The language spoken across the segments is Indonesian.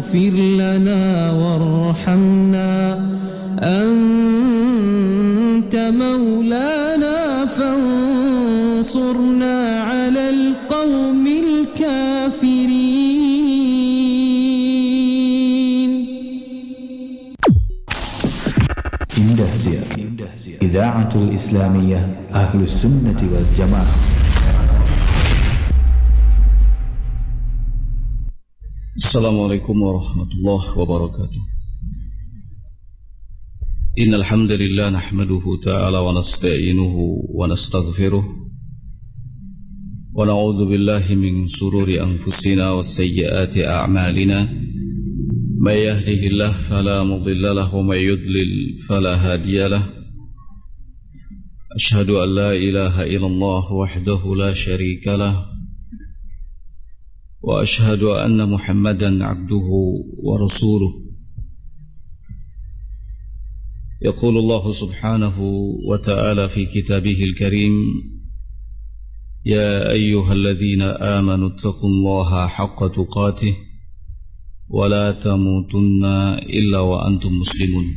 فاغفر لنا وارحمنا أنت مولانا فانصرنا على القوم الكافرين. Indahziar Idaatul Islamiyah Ahlus Sunnati wal Jamaah. Assalamualaikum warahmatullahi wabarakatuh. Innal hamdalillah nahmaduhu ta'ala wa nasta'inuhu wa nastaghfiruh wa na'udzu billahi min shururi anfusina wa sayyiati a'malina. May yahdihillahu fala mudilla lahu wa may yudlil fala hadiya lahu. Ashhadu an la ilaha illallah wahdahu la syarika lahu wa ashhadu anna Muhammadan abduhu wa rasuluh. Yaqulu Allah subhanahu wa ta'ala fi kitabihil karim, ya ayyuhalladzina amanu ittaqullaha haqqa tuqatih wa la tamutunna illa wa antum muslimun.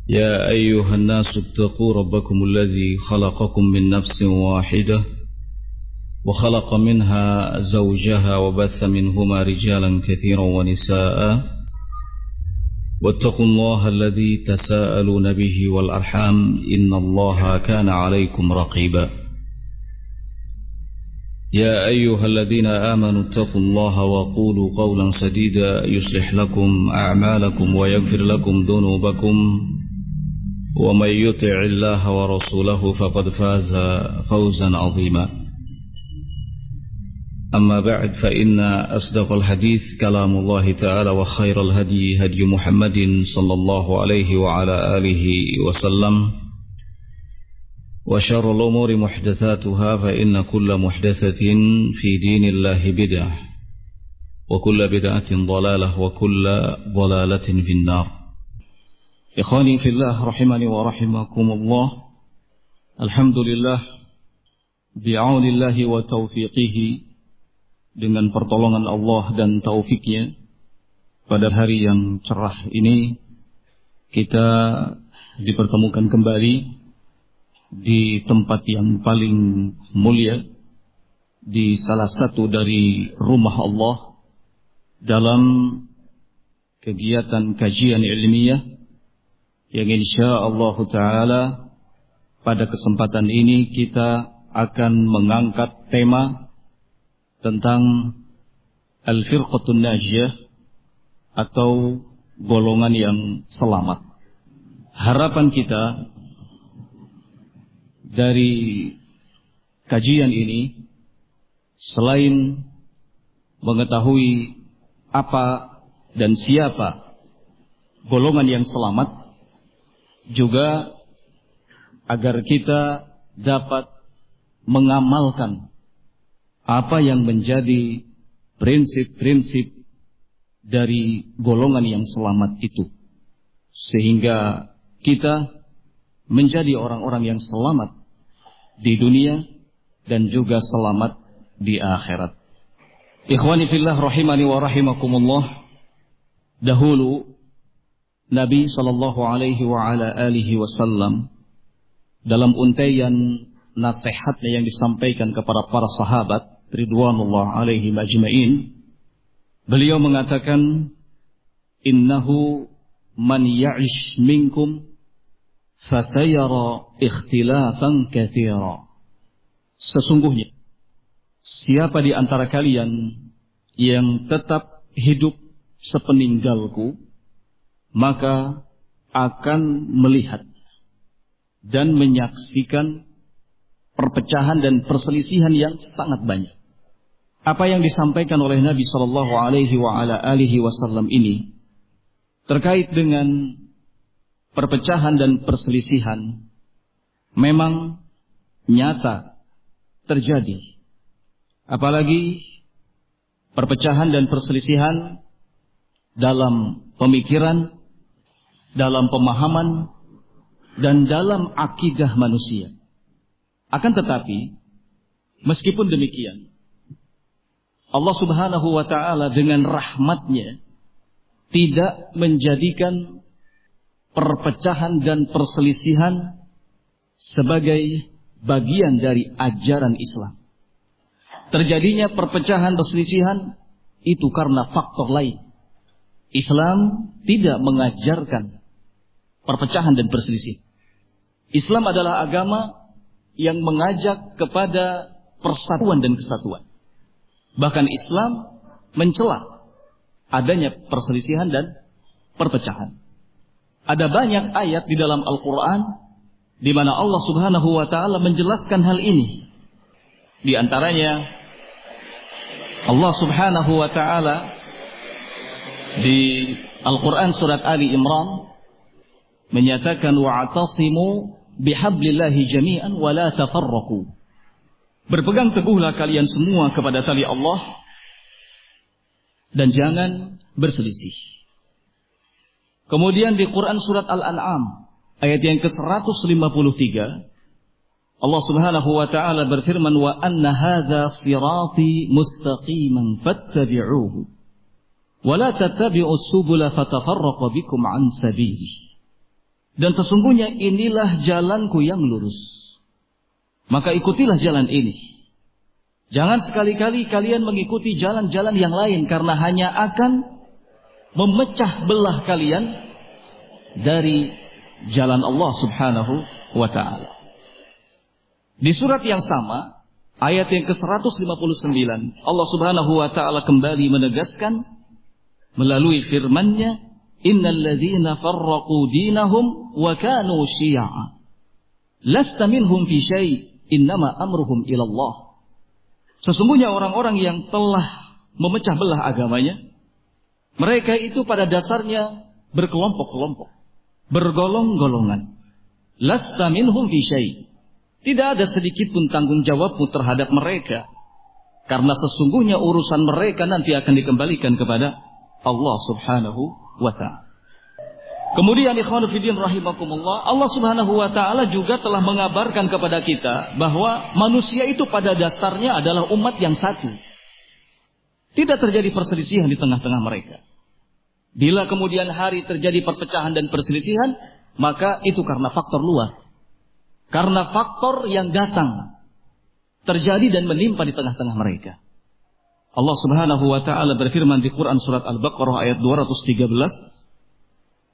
Ya ayyuhan nasu ittaqu rabbakumul ladzi khalaqakum min nafsin wahidah wa khalaqa minha zawjaha wa batha minhuma rijalan katsiran wa nisaa'a wattaqullaha alladzi tasaaluna bihi wal arham innallaha kana 'alaykum raqiba. Ya ayyuhalladzina amanu ittaqullaha wa qulu qawlan sadida yuslih lakum a'malakum wa yaghfir lakum dhunubakum wa may yuti'illaha wa rasulahu faqad faza fawzan 'azima. أما بعد فإن أصدق الحديث كلام الله تعالى وخير الهدي هدي محمد صلى الله عليه وعلى آله وسلم وشر الأمور محدثاتها فإن كل محدثة في دين الله بدعة وكل بدعة ضلالة وكل ضلالة في النار. إخواني في الله رحمني ورحمكم الله. الحمد لله بعون الله وتوفيقه, dengan pertolongan Allah dan taufiknya, pada hari yang cerah ini kita dipertemukan kembali di tempat yang paling mulia, di salah satu dari rumah Allah, dalam kegiatan kajian ilmiah yang insyaallah ta'ala pada kesempatan ini kita akan mengangkat tema tentang Al-Firqatun Najiyah atau golongan yang selamat. Harapan kita dari kajian ini, selain mengetahui apa dan siapa golongan yang selamat, juga agar kita dapat mengamalkan apa yang menjadi prinsip-prinsip dari golongan yang selamat itu, sehingga kita menjadi orang-orang yang selamat di dunia dan juga selamat di akhirat. Ikhwani fillah rahimani wa rahimakumullah. Dahulu Nabi sallallahu alaihi wa ala alihi wasallam dalam untaian nasihatnya yang disampaikan kepada para sahabat ridwanullah alaihi majma'in, beliau mengatakan, innahu man ya'ish minkum fasayara ikhtilafan katsira. Sesungguhnya siapa di antara kalian yang tetap hidup sepeninggalku, maka akan melihat dan menyaksikan perpecahan dan perselisihan yang sangat banyak. Apa yang disampaikan oleh Nabi sallallahu alaihi wa ala alihi wasallam ini terkait dengan perpecahan dan perselisihan memang nyata terjadi. Apalagi perpecahan dan perselisihan dalam pemikiran, dalam pemahaman, dan dalam akidah manusia. Akan tetapi, meskipun demikian, Allah Subhanahu wa ta'ala dengan rahmatnya tidak menjadikan perpecahan dan perselisihan sebagai bagian dari ajaran Islam. Terjadinya perpecahan perselisihan itu karena faktor lain. Islam tidak mengajarkan perpecahan dan perselisihan. Islam adalah agama yang mengajak kepada persatuan dan kesatuan. Bahkan Islam mencela adanya perselisihan dan perpecahan. Ada banyak ayat di dalam Al-Quran di mana Allah Subhanahu wa ta'ala menjelaskan hal ini. Di antaranya Allah Subhanahu wa ta'ala di Al-Quran surat Ali Imran menyatakan wa'tasimu bihablillahi jami'an wa la tafarraqu. Berpegang teguhlah kalian semua kepada tali Allah dan jangan berselisih. Kemudian di Quran surat Al-An'am ayat yang ke-153 Allah Subhanahu wa ta'ala berfirman wa anna hadza sirati mustaqiman fattabi'uhu wa la tattabi'us subula fatafarraqa bikum an sabilihi. Dan sesungguhnya inilah jalanku yang lurus, maka ikutilah jalan ini. Jangan sekali-kali kalian mengikuti jalan-jalan yang lain, karena hanya akan memecah belah kalian dari jalan Allah Subhanahu wa ta'ala. Di surat yang sama, ayat yang ke-159, Allah Subhanahu wa ta'ala kembali menegaskan melalui firman-Nya, innal ladzina farraqu dinahum wa kanu syi'a lasta minhum fi syai' innama amruhum ila Allah. Sesungguhnya orang-orang yang telah memecah belah agamanya, mereka itu pada dasarnya berkelompok-kelompok, bergolong-golongan. Lasta minhum fi syai', tidak ada sedikit pun tanggung jawabmu terhadap mereka, karena sesungguhnya urusan mereka nanti akan dikembalikan kepada Allah Subhanahu wa ta'ala. Kemudian ikhwanu fiddin rahimakumullah, Allah Subhanahu wa ta'ala juga telah mengabarkan kepada kita bahwa manusia itu pada dasarnya adalah umat yang satu. Tidak terjadi perselisihan di tengah-tengah mereka. Bila kemudian hari terjadi perpecahan dan perselisihan, maka itu karena faktor luar. Karena faktor yang datang terjadi dan menimpa di tengah-tengah mereka. Allah Subhanahu wa ta'ala berfirman di Quran surat Al-Baqarah ayat 213,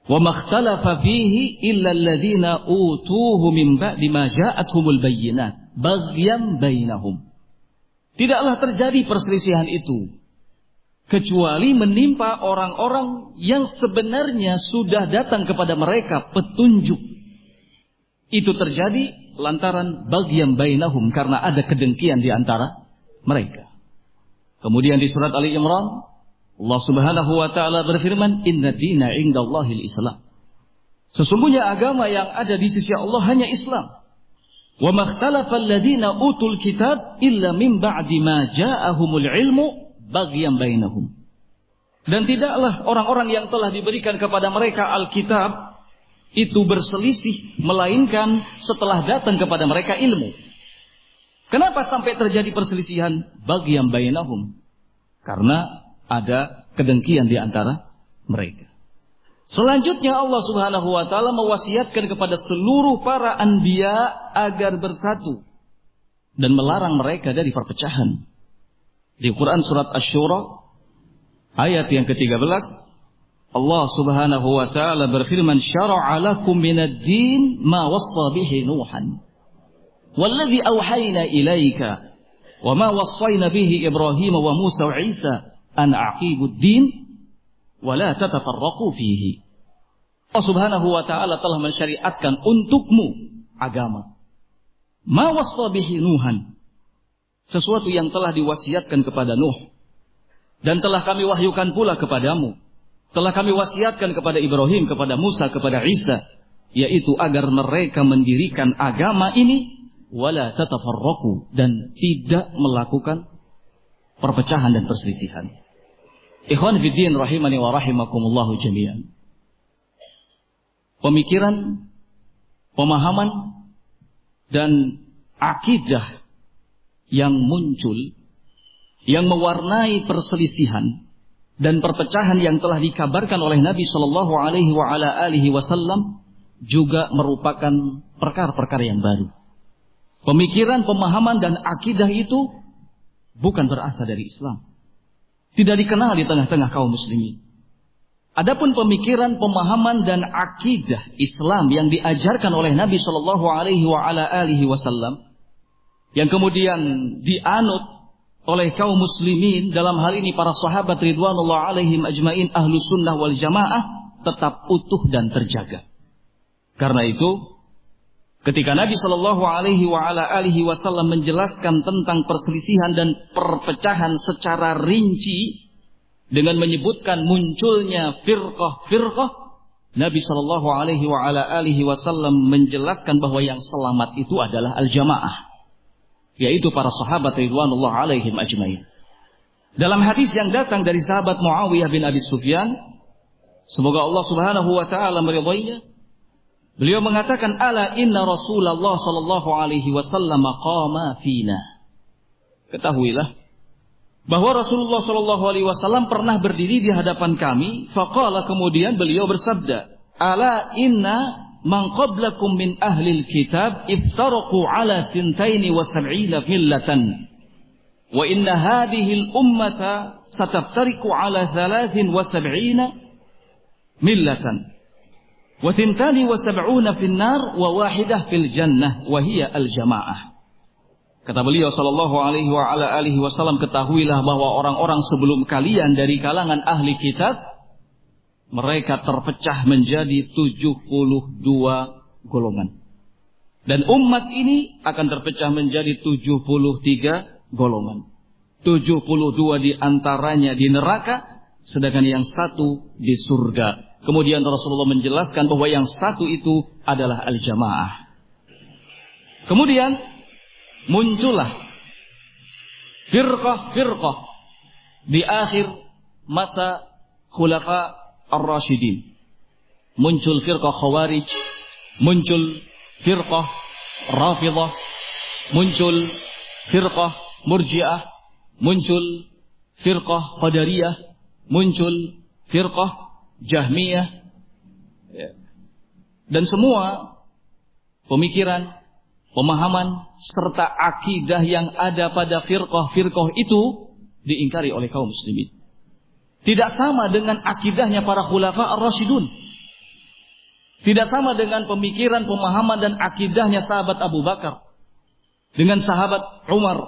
"Wa makhtalafa fihi illa alladziina utuhu min ba'di ma ja'atuhumul bayyinat baghyan bainahum." Tidaklah terjadi perselisihan itu kecuali menimpa orang-orang yang sebenarnya sudah datang kepada mereka petunjuk. Itu terjadi lantaran baghyan bainahum, karena ada kedengkian di antara mereka. Kemudian di surat Ali Imran, Allah Subhanahu wa ta'ala berfirman, inna dina indallahil Islam. Sesungguhnya agama yang ada di sisi Allah hanya Islam. Wa makhtalafa alladziina utul kitab illa min ba'di ma ja'ahumul ilmu baghyan bainahum. Dan tidaklah orang-orang yang telah diberikan kepada mereka Alkitab itu berselisih, melainkan setelah datang kepada mereka ilmu. Kenapa sampai terjadi perselisihan? Baghyan bainahum, karena ada kedengkian di antara mereka. Selanjutnya Allah Subhanahu wa ta'ala mewasiatkan kepada seluruh para anbiya agar bersatu dan melarang mereka dari perpecahan. Di Quran surat Asy-Syura ayat yang ke-13, Allah Subhanahu wa ta'ala berfirman, syara'a lakum minad din ma wassa bihi Nuhan walladzi auhayna ilaika wa ma wassayna bihi Ibrahim wa Musa wa Isa an aqimud din wa la tatafarraqu fihi. Allah Subhanahu wa ta'ala telah mensyariatkan untukmu agama. Ma wassa bihi Nuhan, sesuatu yang telah diwasiatkan kepada Nuh, dan telah kami wahyukan pula kepadamu, telah kami wasiatkan kepada Ibrahim, kepada Musa, kepada Isa, yaitu agar mereka mendirikan agama ini wala tatafarraqu, dan tidak melakukan perpecahan dan perselisihan. Ikhwan fiddin rahimani wa rahimakumullah jami'an. Pemikiran, pemahaman dan akidah yang muncul yang mewarnai perselisihan dan perpecahan yang telah dikabarkan oleh Nabi Shallallahu Alaihi Wasallam juga merupakan perkara-perkara yang baru. Pemikiran, pemahaman dan akidah itu bukan berasal dari Islam. Tidak dikenal di tengah-tengah kaum muslimin. Adapun pemikiran, pemahaman dan akidah Islam yang diajarkan oleh Nabi Shallallahu Alaihi Wasallam yang kemudian dianut oleh kaum muslimin, dalam hal ini para sahabat ridwanullah alaihim ajmain ahlus sunnah wal jamaah, tetap utuh dan terjaga. Karena itu, ketika Nabi Shallallahu Alaihi Wasallam menjelaskan tentang perselisihan dan perpecahan secara rinci dengan menyebutkan munculnya firqah, Nabi Shallallahu Alaihi Wasallam menjelaskan bahwa yang selamat itu adalah al-jamaah, yaitu para sahabat ridwanullah alaihim ajmain. Dalam hadis yang datang dari sahabat Muawiyah bin Abi Sufyan, semoga Allah Subhanahu wa taala meridainya, beliau mengatakan, ala inna Rasulullah sallallahu alaihi wasallam qama fina. Ketahuilah bahwa Rasulullah sallallahu alaihi wasallam pernah berdiri di hadapan kami, faqala, kemudian beliau bersabda, ala inna man qablakum min ahli alkitab iftaraqu ala 72 millatan wa inna hadhihi al-ummata sataftariqu ala 73 millatan wa 72 fil nar wa wahidah fil jannah wa hiya al-jamaah. Kata beliau sallallahu alaihi wasallam, ketahuilah bahwa orang-orang sebelum kalian dari kalangan ahli kitab, mereka terpecah menjadi 72 golongan. Dan umat ini akan terpecah menjadi 73 golongan. 72 diantaranya di neraka, sedangkan yang satu di surga. Kemudian Rasulullah menjelaskan bahwa yang satu itu adalah al-jamaah. Kemudian muncullah firqah di akhir masa khulafa ar-rasyidin. Muncul firqah khawarij, muncul firqah rafidah, muncul firqah murji'ah, muncul firqah qadariyah, muncul firqah Jahmiyah, dan semua pemikiran, pemahaman serta akidah yang ada pada firqah-firqah itu diingkari oleh kaum muslimin. Tidak sama dengan akidahnya para khulafa ar-rasyidun. Tidak sama dengan pemikiran, pemahaman dan akidahnya sahabat Abu Bakar, dengan sahabat Umar,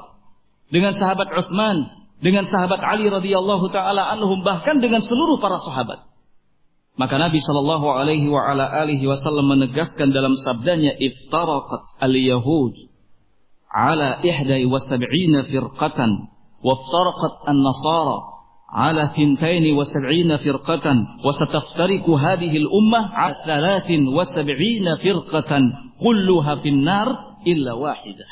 dengan sahabat Utsman, dengan sahabat Ali radhiyallahu taala anhum, bahkan dengan seluruh para sahabat. Maka Nabi sallallahu alaihi wasallam menegaskan dalam sabdanya, iftaraqat al-yahud ala 71 firqatan wa iftaraqat an-nasara ala 72 firqatan wa sataftariqu hadhihi al-ummah ala 73 firqatan kulluha fin nar illa wahidah.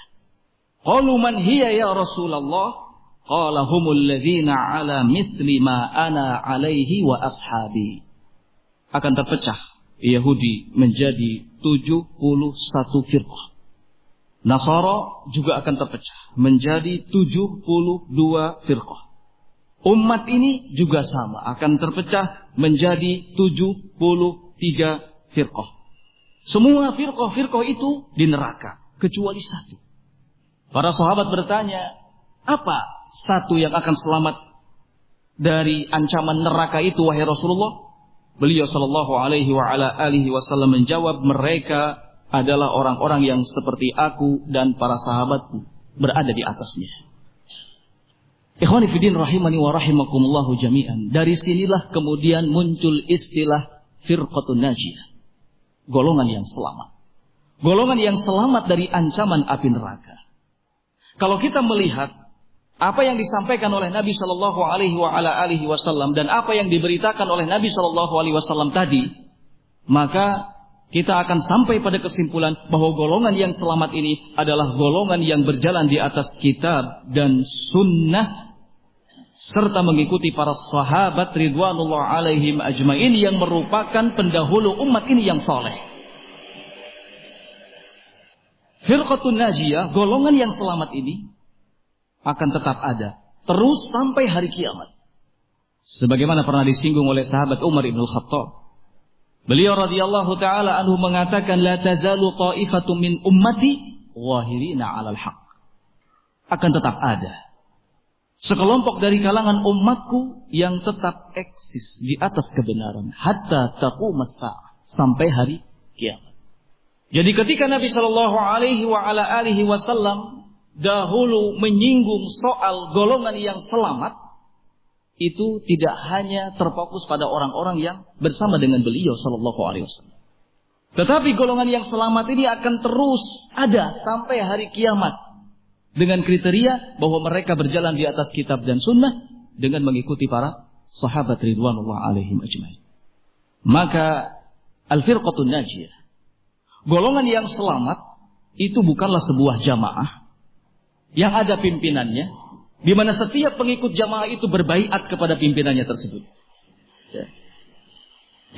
Qalu man hiya ya Rasulullah? Qala humul ladzina ala mithli ma ana alaihi wa ashabi. Akan terpecah Yahudi menjadi 71 firqah. Nasara juga akan terpecah menjadi 72 firqah. Umat ini juga sama, akan terpecah menjadi 73 firqah. Semua firqah-firqah itu di neraka, kecuali satu. Para sahabat bertanya, apa satu yang akan selamat dari ancaman neraka itu, wahai Rasulullah? Beliau sallallahu alaihi wasallam menjawab, mereka adalah orang-orang yang seperti aku dan para sahabatku berada di atasnya. Ikhwani fiddin rahimani wa rahimakumullahu jami'an. Dari sinilah kemudian muncul istilah firqatun najiyah, golongan yang selamat. Golongan yang selamat dari ancaman api neraka. Kalau kita melihat apa yang disampaikan oleh Nabi Shallallahu Alaihi Wasallam dan apa yang diberitakan oleh Nabi Shallallahu Alaihi Wasallam tadi, maka kita akan sampai pada kesimpulan bahwa golongan yang selamat ini adalah golongan yang berjalan di atas kitab dan sunnah serta mengikuti para sahabat ridwanullah alaihim ajmain yang merupakan pendahulu umat ini yang saleh. Firqatun najiyah, golongan yang selamat ini akan tetap ada terus sampai hari kiamat. Sebagaimana pernah disinggung oleh sahabat Umar bin Khattab. Beliau radhiyallahu taala anhu mengatakan, la tazalu ta'ifatun min ummati wahirina 'alal haq. Akan tetap ada sekelompok dari kalangan umatku yang tetap eksis di atas kebenaran hatta taqumas sa'ah, sampai hari kiamat. Jadi ketika Nabi sallallahu alaihi wasallam dahulu menyinggung soal golongan yang selamat, itu tidak hanya terfokus pada orang-orang yang bersama dengan beliau sallallahu alaihi wasallam. Tetapi golongan yang selamat ini akan terus ada sampai hari kiamat dengan kriteria bahwa mereka berjalan di atas kitab dan sunnah dengan mengikuti para sahabat ridwanullah alaihim ajmain. Maka al-firqatun najiyah, golongan yang selamat itu bukanlah sebuah jamaah yang ada pimpinannya, di mana setiap pengikut jamaah itu berbaiat kepada pimpinannya tersebut. Ya.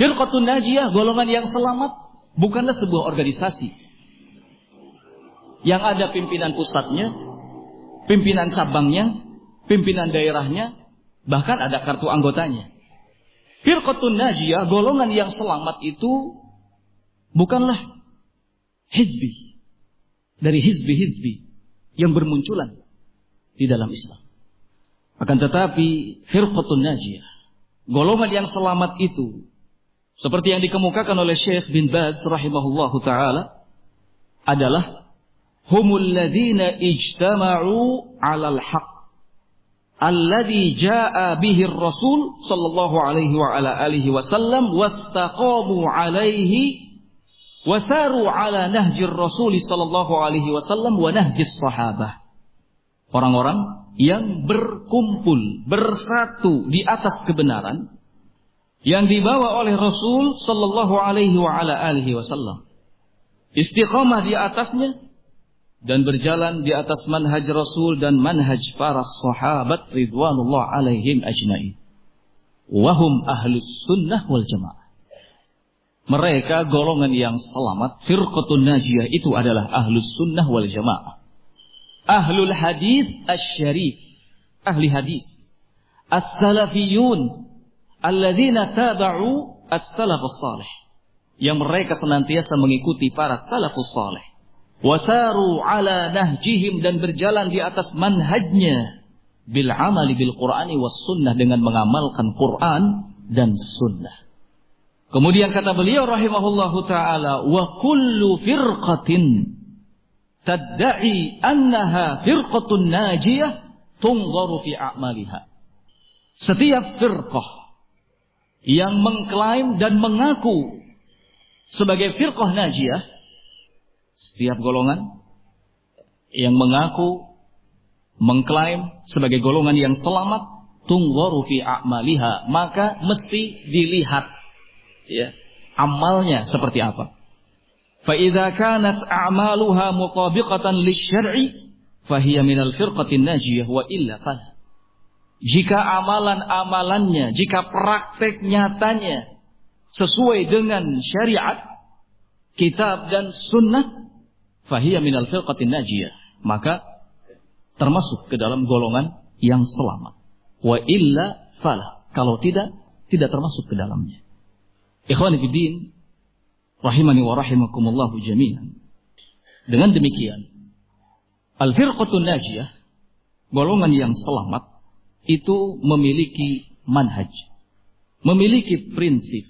Firqatun najiyah, golongan yang selamat, bukanlah sebuah organisasi yang ada pimpinan pusatnya, pimpinan cabangnya, pimpinan daerahnya, bahkan ada kartu anggotanya. Firqatun najiyah, golongan yang selamat itu bukanlah hizbi dari hizbi-hizbi yang bermunculan di dalam Islam. Akan tetapi firqatun najiyah, golongan yang selamat itu, seperti yang dikemukakan oleh Syekh bin Baz rahimahullahu taala, adalah humul ladzina ijtama'u 'alal haqq alladzi jaa'a bihi ar-rasul sallallahu alaihi wa ala alihi wasallam wastaqamu 'alaihi wasaru 'ala nahjir rasul sallallahu alaihi wasallam wa nahjis sahabah. Orang-orang yang berkumpul, bersatu di atas kebenaran yang dibawa oleh Rasul sallallahu alaihi wa ala alihi wasallam. Istiqamah di atasnya dan berjalan di atas manhaj Rasul dan manhaj para sahabat ridwanullah alaihim ajmain. Wahum ahlus sunnah wal jamaah. Mereka golongan yang selamat, firqatun najiyah itu adalah ahlus sunnah wal jamaah. Ahlul hadis asy-syarif, ahli hadis, as-salafiyun, alladzina taba'u as-salafus salih, yang mereka senantiasa mengikuti para salafus salih, wasaru ala nahjihim, dan berjalan di atas manhajnya, bil amali bil Qur'ani was sunnah, dengan mengamalkan Quran dan sunnah. Kemudian kata beliau rahimahullahu taala, wa kullu firqatin tadda'i annaha firqatun najiyah tunzaru fi a'maliha. Setiap firqah yang mengklaim dan mengaku sebagai firqah najiyah, setiap golongan yang mengaku mengklaim sebagai golongan yang selamat, tunzaru fi a'maliha, maka mesti dilihat ya amalnya seperti apa. فَإِذَا كَانَتْ أَعْمَالُهَا مُطَابِقَةً لِلشَّرْعِ فَهِيَ مِنَ الْفِرْقَةِ النَّاجِيَةِ وَإِلَّا فَلَا. Jika amalan-amalannya, jika praktek nyatanya sesuai dengan syariat, kitab dan sunnah, فَهِيَ مِنَ الْفِرْقَةِ النَّاجِيَةِ, maka termasuk ke dalam golongan yang selamat. وَإِلَّا فَلَا, kalau tidak termasuk ke dalamnya. Ikhwani fiddin, rahimani wa rahimakumullahu jami'an. Dengan demikian, al-firqatun najiyah, golongan yang selamat, itu memiliki manhaj, memiliki prinsip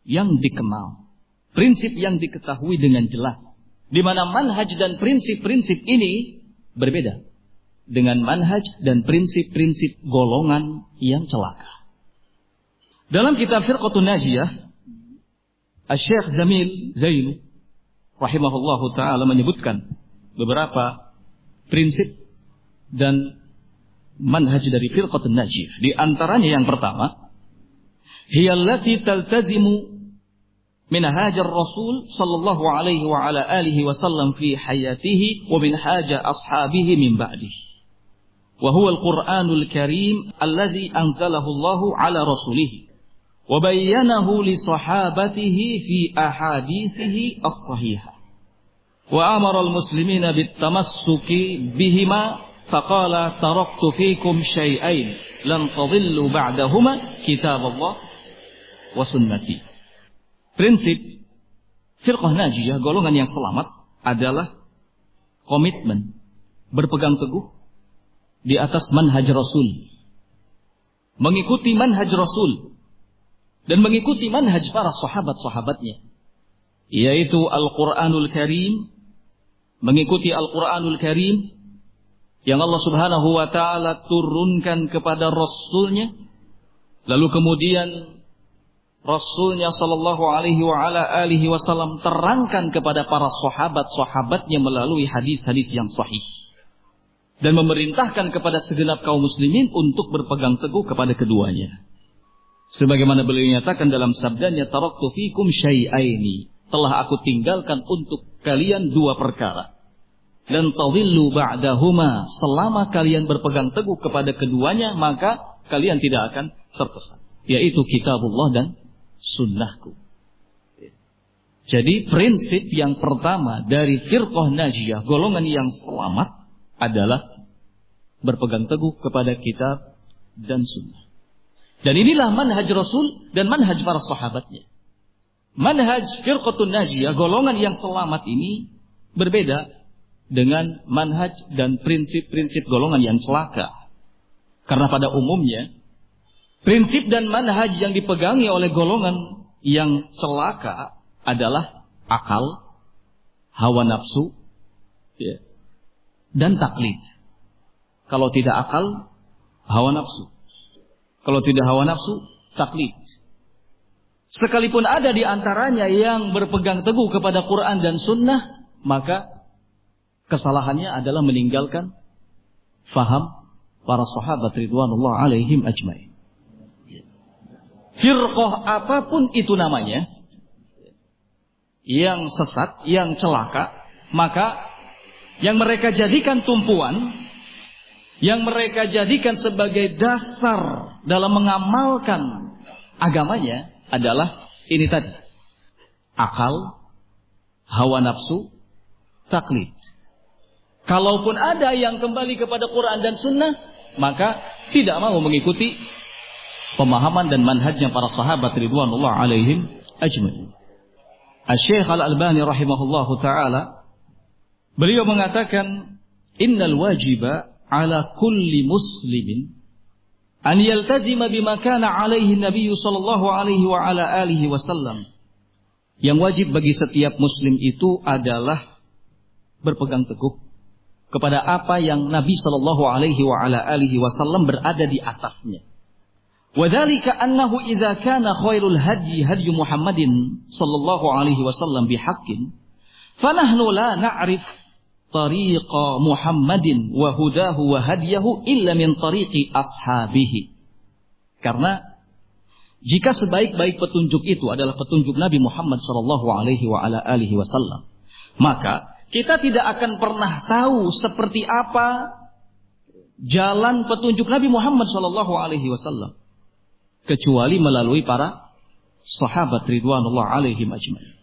yang dikenal, prinsip yang diketahui dengan jelas, di mana manhaj dan prinsip-prinsip ini berbeda dengan manhaj dan prinsip-prinsip golongan yang celaka. Dalam kitab Firqatun Najiyah, Syekh Jamil Zainu rahimahullahu ta'ala menyebutkan beberapa prinsip dan manhaj dari Firqatun Najiyah. Di antaranya yang pertama, hiyallati taltazimu minhaj ar-rasul sallallahu alaihi wa ala alihi wasallam fi hayatihi wa minhaj ashabihi min ba'dihi, wa huwa al-Qur'anul Karim alladhi anzalahu Allahu ala rasulihi wa bayyanahu li sahabatihi fi ahadithihi as-sahihah wa amara al-muslimina bit-tamassuki bihima faqala taraktu fikum syai'ain lan tadillu ba'dahuma kitabullah wa sunnati. Prinsip firqah najiyah, golongan yang selamat, adalah komitmen berpegang teguh di atas manhaj Rasul, mengikuti manhaj Rasul dan mengikuti manhaj para sahabat-sahabatnya, yaitu Al-Quranul Karim, mengikuti Al-Quranul Karim yang Allah Subhanahu wa ta'ala turunkan kepada Rasulnya, lalu kemudian Rasulnya sallallahu alaihi wa ala alihi wasallam terangkan kepada para sahabat-sahabatnya melalui hadis-hadis yang sahih, dan memerintahkan kepada segenap kaum muslimin untuk berpegang teguh kepada keduanya. Sebagaimana beliau nyatakan dalam sabdanya, taraktu fikum syai'aini, telah aku tinggalkan untuk kalian dua perkara, dan tadillu ba'dahuma, selama kalian berpegang teguh kepada keduanya maka kalian tidak akan tersesat, yaitu kitabullah dan sunnahku. Jadi prinsip yang pertama dari firqah najiyah, golongan yang selamat, adalah berpegang teguh kepada kitab dan sunnah. Dan inilah manhaj Rasul dan manhaj para sahabatnya. Manhaj firqatun najiyah, golongan yang selamat ini, berbeda dengan manhaj dan prinsip-prinsip golongan yang celaka. Karena pada umumnya prinsip dan manhaj yang dipegangi oleh golongan yang celaka adalah akal, hawa nafsu, dan taklid. Kalau tidak akal, hawa nafsu. Kalau tidak hawa nafsu, taklid. Sekalipun ada di antaranya yang berpegang teguh kepada Quran dan Sunnah, maka kesalahannya adalah meninggalkan faham para sahabat ridwanullah alaihim ajmain. Firqah apapun itu namanya, yang sesat, yang celaka, maka yang mereka jadikan tumpuan, yang mereka jadikan sebagai dasar dalam mengamalkan agamanya adalah ini tadi: akal, hawa nafsu, taklid. Kalaupun ada yang kembali kepada Quran dan Sunnah, maka tidak mau mengikuti pemahaman dan manhajnya para sahabat ridwanullah alaihim ajmain. Asy-Syaikh Al-Albani rahimahullahu taala, beliau mengatakan, innal wajiba ala kulli muslimin an yaltazima bima kana alaihi Nabi sallallahu alaihi wa ala alihi wasallam. Yang wajib bagi setiap muslim itu adalah berpegang teguh kepada apa yang Nabi sallallahu alaihi wa ala alihi wasallam berada di atasnya. Wadzalika annahu idza kana khairul hadyi hadyu Muhammadin sallallahu alaihi wasallam bihaqqin, fanahnu la na'rif tariqa Muhammadin wa hudahu wa hadiyahu illa min tariqi ashabihi. Karena jika sebaik-baik petunjuk itu adalah petunjuk Nabi Muhammad sallallahu alaihi wa ala alihi wasallam, maka kita tidak akan pernah tahu seperti apa jalan petunjuk Nabi Muhammad sallallahu alaihi wasallam kecuali melalui para sahabat ridwanullah alaihim ajmain.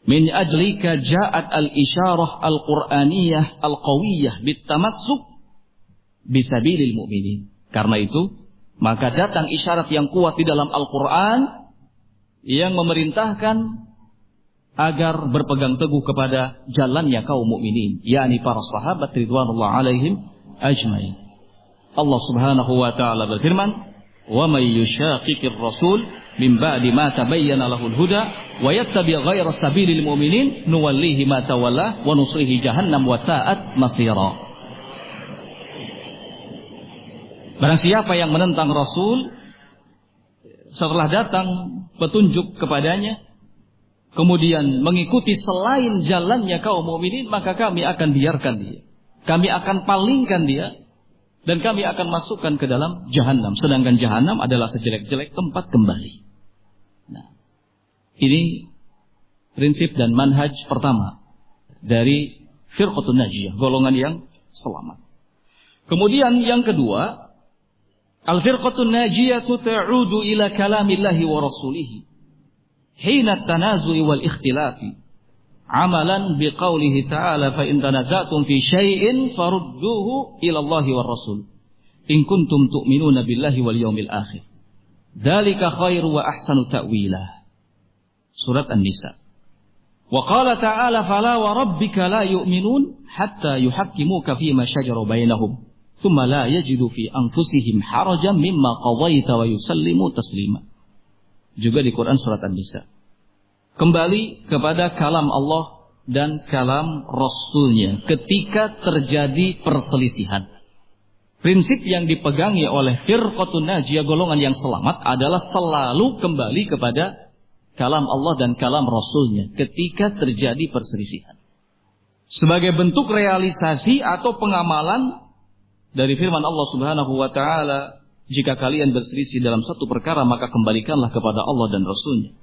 Min ajlika ja'at al-isyarah al-Qur'aniyah al-qawiyah bitamassuk bisabilil mu'minin. Karena itu, maka datang isyarat yang kuat di dalam Al-Quran yang memerintahkan agar berpegang teguh kepada jalannya kaum mukminin, yakni para sahabat ridwanullah alaihim ajmain. Allah Subhanahu wa taala berfirman, "Wa may yushaqiqir rasul min ba'di ma tabayyana lahul huda wa yattabi' ghayra sabilil mu'minin nuwallihi ma tawalla wa nuslihi jahannam wa sa'at masira." Barang siapa yang menentang Rasul setelah datang petunjuk kepadanya, kemudian mengikuti selain jalannya kaum mukminin, maka kami akan biarkan dia, kami akan palingkan dia, dan kami akan masukkan ke dalam jahanam. Sedangkan jahanam adalah sejelek-jelek tempat kembali. Nah, ini prinsip dan manhaj pertama dari firqatun najiyah, golongan yang selamat. Kemudian yang kedua, al-firqatun najiyah ta'udu ila kalamillahi wa rasulihi hina tanazu'i wal ikhtilafi amalan biqaulihi ta'ala fa in tanaza'tum fi syai'in farudduhu ila Allahi war Rasul in kuntum tu'minuna billahi wal yawmil akhir. Dzalika khairu wa ahsanu ta'wila. Surat An-Nisa. Wa qala ta'ala fala wa rabbika la yu'minun hatta yuhakkimuka fima shajara bainahum thumma la yajidu fi anfusihim harajan mimma qadaita wa yusallimu taslima. Juga di Quran surat An-Nisa. Kembali kepada kalam Allah dan kalam Rasulnya ketika terjadi perselisihan. Prinsip yang dipegangi oleh firqatun najiyah, golongan yang selamat, adalah selalu kembali kepada kalam Allah dan kalam Rasulnya ketika terjadi perselisihan. Sebagai bentuk realisasi atau pengamalan dari firman Allah Subhanahu wa ta'ala, jika kalian berselisih dalam satu perkara, maka kembalikanlah kepada Allah dan Rasulnya.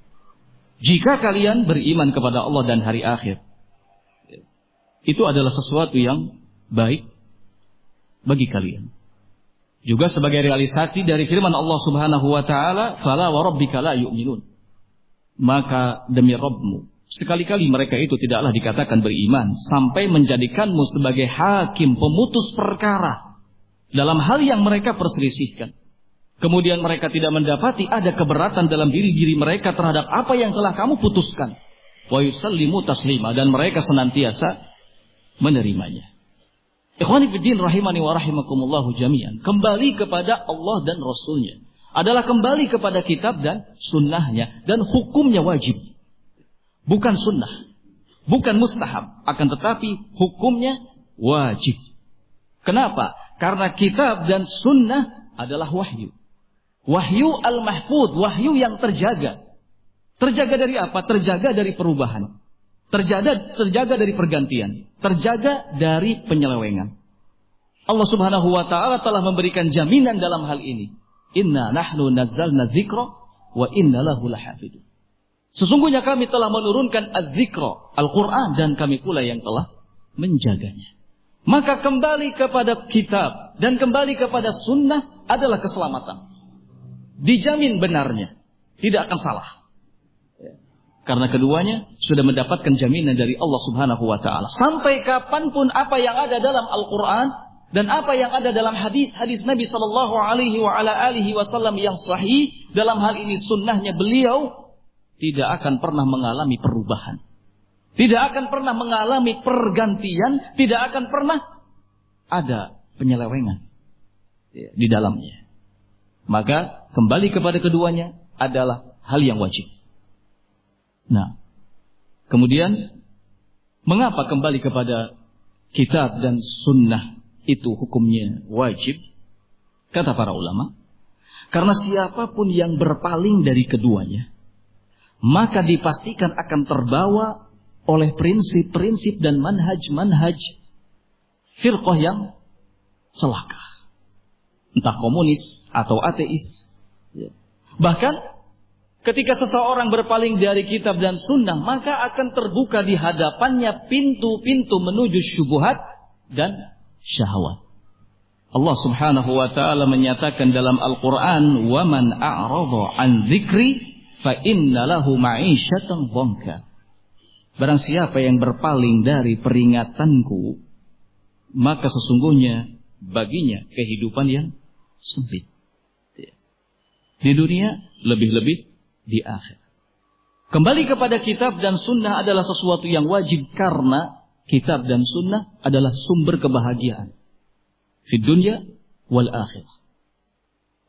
Jika kalian beriman kepada Allah dan hari akhir, itu adalah sesuatu yang baik bagi kalian. Juga sebagai realisasi dari firman Allah Subhanahu wa ta'ala, fala wa rabbika la yu'minun. Maka demi Rabbmu, sekali-kali mereka itu tidaklah dikatakan beriman sampai menjadikanmu sebagai hakim pemutus perkara dalam hal yang mereka perselisihkan. Kemudian mereka tidak mendapati ada keberatan dalam diri-diri mereka terhadap apa yang telah kamu putuskan. Wa yusallimu taslima, dan mereka senantiasa menerimanya. Ikhwani fiddin rahimani wa rahimakumullahu jami'an. Kembali kepada Allah dan Rasulnya adalah kembali kepada kitab dan sunnahnya, dan hukumnya wajib. Bukan sunnah, bukan mustahab, akan tetapi hukumnya wajib. Kenapa? Karena kitab dan sunnah adalah wahyu. Wahyu al-mahfud, wahyu yang terjaga. Terjaga dari apa? Terjaga dari perubahan. Terjaga dari pergantian. Terjaga dari penyelewengan. Allah Subhanahu wa ta'ala telah memberikan jaminan dalam hal ini. Inna nahnu nazzalna dzikra wa inna lahu lahafidun. Sesungguhnya kami telah menurunkan az-dzikra, Al-Quran, dan kami pula yang telah menjaganya. Maka kembali kepada kitab dan kembali kepada sunnah adalah keselamatan. Dijamin benarnya, tidak akan salah. Karena keduanya sudah mendapatkan jaminan dari Allah Subhanahu wa ta'ala. Sampai kapanpun apa yang ada dalam Al-Quran dan apa yang ada dalam hadis-hadis Nabi Sallallahu Alaihi Wasallam yang sahih, dalam hal ini sunnahnya beliau, tidak akan pernah mengalami perubahan, tidak akan pernah mengalami pergantian, tidak akan pernah ada penyelewengan di dalamnya. Maka kembali kepada keduanya adalah hal yang wajib. Nah, kemudian mengapa kembali kepada kitab dan sunnah itu hukumnya wajib? Kata para ulama, karena siapapun yang berpaling dari keduanya, maka dipastikan akan terbawa oleh prinsip-prinsip dan manhaj-manhaj firqah yang celaka. Entah komunis atau ateis. Bahkan ketika seseorang berpaling dari kitab dan sunnah, maka akan terbuka di hadapannya pintu-pintu menuju syubhat dan syahwat. Allah Subhanahu wa ta'ala menyatakan dalam Al-Quran, وَمَنْ أَعْرَضَ عَنْ ذِكْرِ فَإِنَّ لَهُ مَعِيشَةً ضَنْكًا. Barang siapa yang berpaling dari peringatanku, maka sesungguhnya baginya kehidupan yang sempit. Di dunia, lebih-lebih di akhir. Kembali kepada kitab dan sunnah adalah sesuatu yang wajib, karena kitab dan sunnah adalah sumber kebahagiaan di dunia wal akhirah.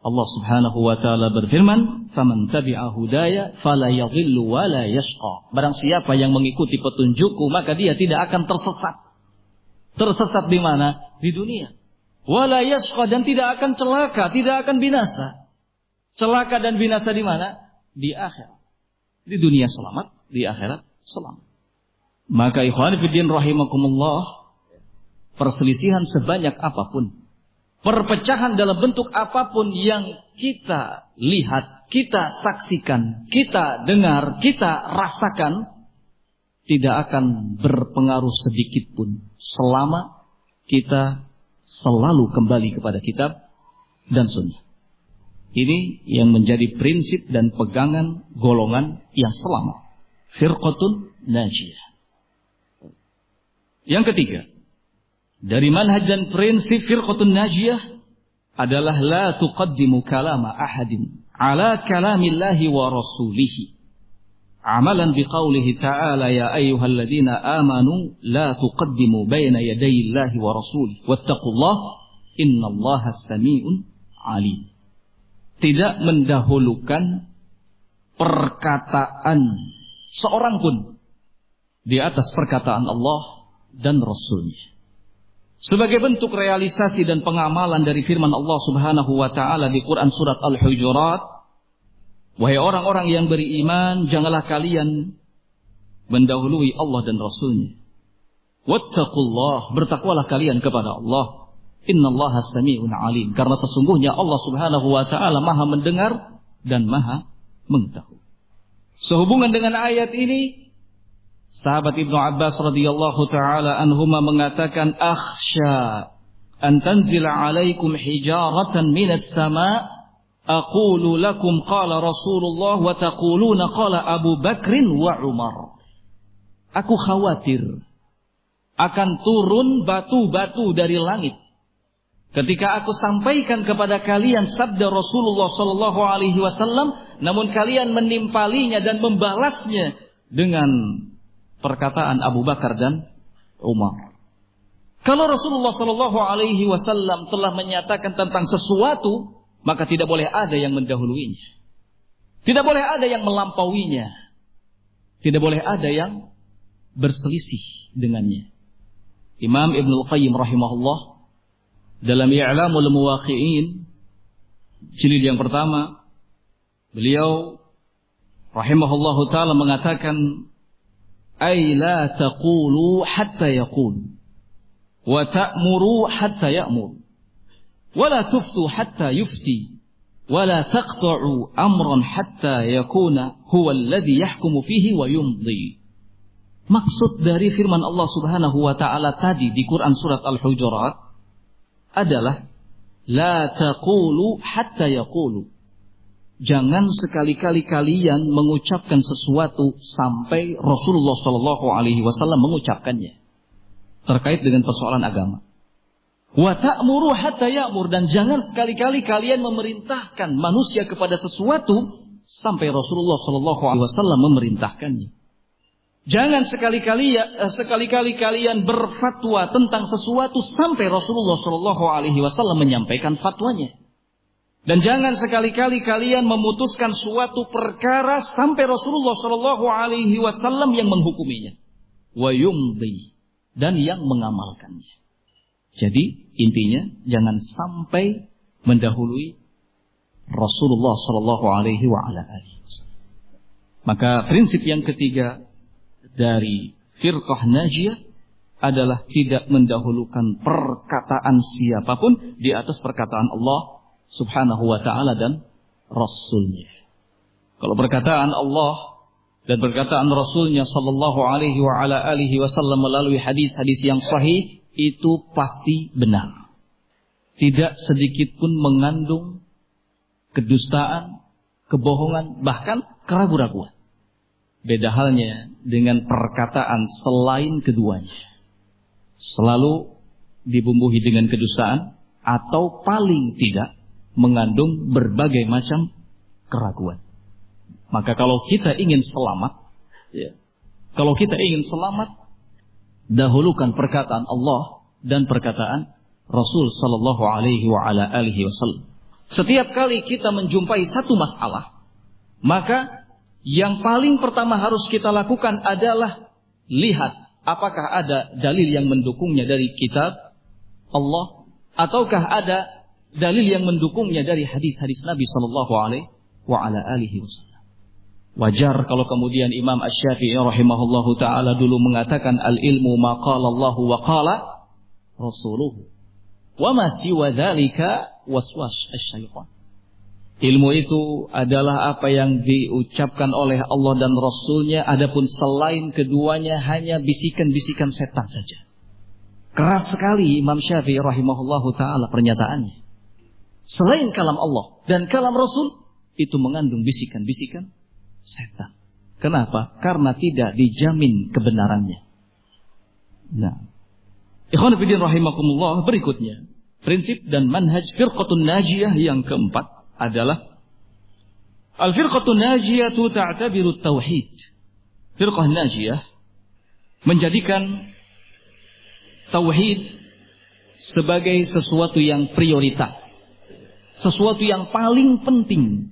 Allah Subhanahu wa ta'ala berfirman, "Faman tabi'a hudaya fala yadhillu wa la yashqa." Barang siapa yang mengikuti petunjukku, maka dia tidak akan tersesat. Tersesat di mana? Di dunia. Wala yashqa, dan tidak akan celaka, tidak akan binasa. Celaka dan binasa di mana? Di akhirat. Di dunia selamat, di akhirat selamat. Maka ikhwan fillah rahimakumullah, perselisihan sebanyak apapun, perpecahan dalam bentuk apapun yang kita lihat, kita saksikan, kita dengar, kita rasakan, tidak akan berpengaruh sedikit pun selama kita selalu kembali kepada kitab dan sunnah. Ini yang menjadi prinsip dan pegangan golongan yang selamat, firqatun najiyah. Yang ketiga, dari manhaj dan prinsip firqatun najiyah adalah la tuqaddimu kalama ahadin ala kalamillahi wa rasulihi. Amalan biqaulihi ta'ala ya ayyuhalladzina amanu la tuqaddimu baina yadayillahi wa rasulihi wattaqullaha innallaha sami'un alim. Tidak mendahulukan perkataan seorang pun di atas perkataan Allah dan Rasulnya. Sebagai bentuk realisasi dan pengamalan dari firman Allah Subhanahu wa ta'ala di Quran surat Al-Hujurat, wahai orang-orang yang beriman, janganlah kalian mendahului Allah dan Rasulnya. Wattaqullah, bertakwalah kalian kepada Allah. Innallaha sami'un alim, karena sesungguhnya Allah Subhanahu wa ta'ala maha mendengar dan maha mengetahui. Sehubungan dengan ayat ini, sahabat Ibnu Abbas radhiyallahu taala anhuma mengatakan, akhsha an tanzila alaikum hijaratan minas sama' aqulu lakum qala Rasulullah wa taquluna qala Abu Bakrin wa Umar. Aku khawatir akan turun batu-batu dari langit ketika aku sampaikan kepada kalian sabda Rasulullah sallallahu alaihi wasallam, namun kalian menimpalinya dan membalasnya dengan perkataan Abu Bakar dan Umar. Kalau Rasulullah sallallahu alaihi wasallam telah menyatakan tentang sesuatu, maka tidak boleh ada yang mendahuluinya. Tidak boleh ada yang melampauinya. Tidak boleh ada yang berselisih dengannya. Imam Ibnul Qayyim rahimahullah dalam I'lamul Muwaqqi'in jilid yang pertama, beliau rahimahullahu ta'ala mengatakan, ay la taqulu hatta yaqul wa ta'muru hatta ya'mur wa la tuftu hatta yufti wa la taqta'u amran hatta yakuna huwa alladhi yahkumu fihi wa yumdi. Maksud dari firman Allah Subhanahu wa ta'ala tadi di Quran surat Al-Hujurat adalah la taqulu hatta yaqulu. Jangan sekali-kali kalian mengucapkan sesuatu sampai Rasulullah sallallahu alaihi wasallam mengucapkannya terkait dengan persoalan agama. Wa ta'muru hatta ya'mur, dan jangan sekali-kali kalian memerintahkan manusia kepada sesuatu sampai Rasulullah sallallahu alaihi wasallam memerintahkannya. Jangan sekali-kali kalian berfatwa tentang sesuatu sampai Rasulullah sallallahu alaihi wasallam menyampaikan fatwanya. Dan jangan sekali-kali kalian memutuskan suatu perkara sampai Rasulullah sallallahu alaihi wasallam yang menghukuminya. Wa yumdi, dan yang mengamalkannya. Jadi intinya jangan sampai mendahului Rasulullah sallallahu alaihi wasallam. Maka prinsip yang ketiga dari firqah najiyah adalah tidak mendahulukan perkataan siapapun di atas perkataan Allah Subhanahu wa ta'ala dan Rasulnya. Kalau perkataan Allah dan perkataan Rasulnya sallallahu alaihi wa ala alihi wasallam melalui hadis-hadis yang sahih, itu pasti benar. Tidak sedikit pun mengandung kedustaan, kebohongan, bahkan keraguan-raguan. Beda halnya dengan perkataan selain keduanya. Selalu dibumbui dengan kedustaan atau paling tidak mengandung berbagai macam keraguan. Maka kalau kita ingin selamat, dahulukan perkataan Allah dan perkataan Rasul sallallahu alaihi wa ala alihi wasallam. Setiap kali kita menjumpai satu masalah, maka yang paling pertama harus kita lakukan adalah lihat apakah ada dalil yang mendukungnya dari kitab Allah, ataukah ada dalil yang mendukungnya dari hadis-hadis Nabi sallallahu alaihi wa ala alihi wasallam. Wajar kalau kemudian Imam Asy-Syafi'i rahimahullahu taala dulu mengatakan al-ilmu ma qala Allahu wa qala rasuluhu wa ma siwa dzalika waswas asy-syaitan. Ilmu itu adalah apa yang diucapkan oleh Allah dan Rasulnya, adapun selain keduanya hanya bisikan-bisikan setan saja. Keras sekali Imam Syafi'i rahimahullahu ta'ala pernyataannya. Selain kalam Allah dan kalam Rasul, itu mengandung bisikan-bisikan setan. Kenapa? Karena tidak dijamin kebenarannya. Nah, Ikhwan fillah rahimakumullah, berikutnya prinsip dan manhaj firqatun najiyah yang keempat adalah al-firqatun najiyatu ta'tabiru tauhid. Firqah najiyah menjadikan tauhid sebagai sesuatu yang prioritas, sesuatu yang paling penting.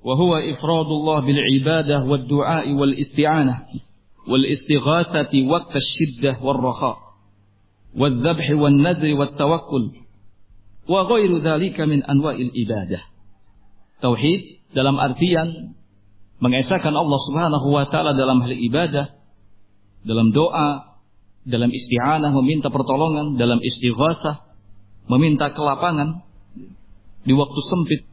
Wa huwa ifradullah bil ibadah wad du'a wal isti'anah wal istighatsati waqt asy-syiddah war raha wal dzabh wan nadr wat tawakkul wa ghairu dzalika min anwa'il ibadah. Tauhid dalam artian mengesahkan Allah Subhanahu wa taala dalam hal ibadah, dalam doa, dalam isti'anah meminta pertolongan, dalam istighatsah meminta kelapangan di waktu sempit,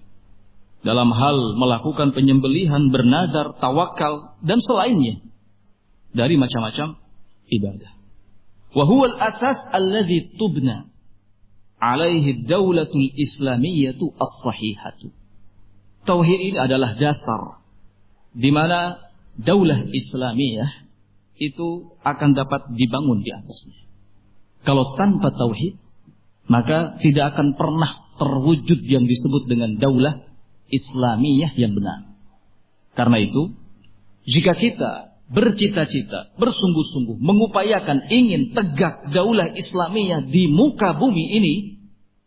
dalam hal melakukan penyembelihan, bernadar, tawakal dan selainnya dari macam-macam ibadah. Wa huwa al-asas alladhi tubna alaihi ad-daulatul islamiyyatu as-sahihatu. Tauhid ini adalah dasar di mana daulah Islamiyah itu akan dapat dibangun di atasnya. Kalau tanpa tauhid, maka tidak akan pernah terwujud yang disebut dengan daulah Islamiyah yang benar. Karena itu, jika kita bercita-cita, bersungguh-sungguh mengupayakan ingin tegak daulah Islamiyah di muka bumi ini,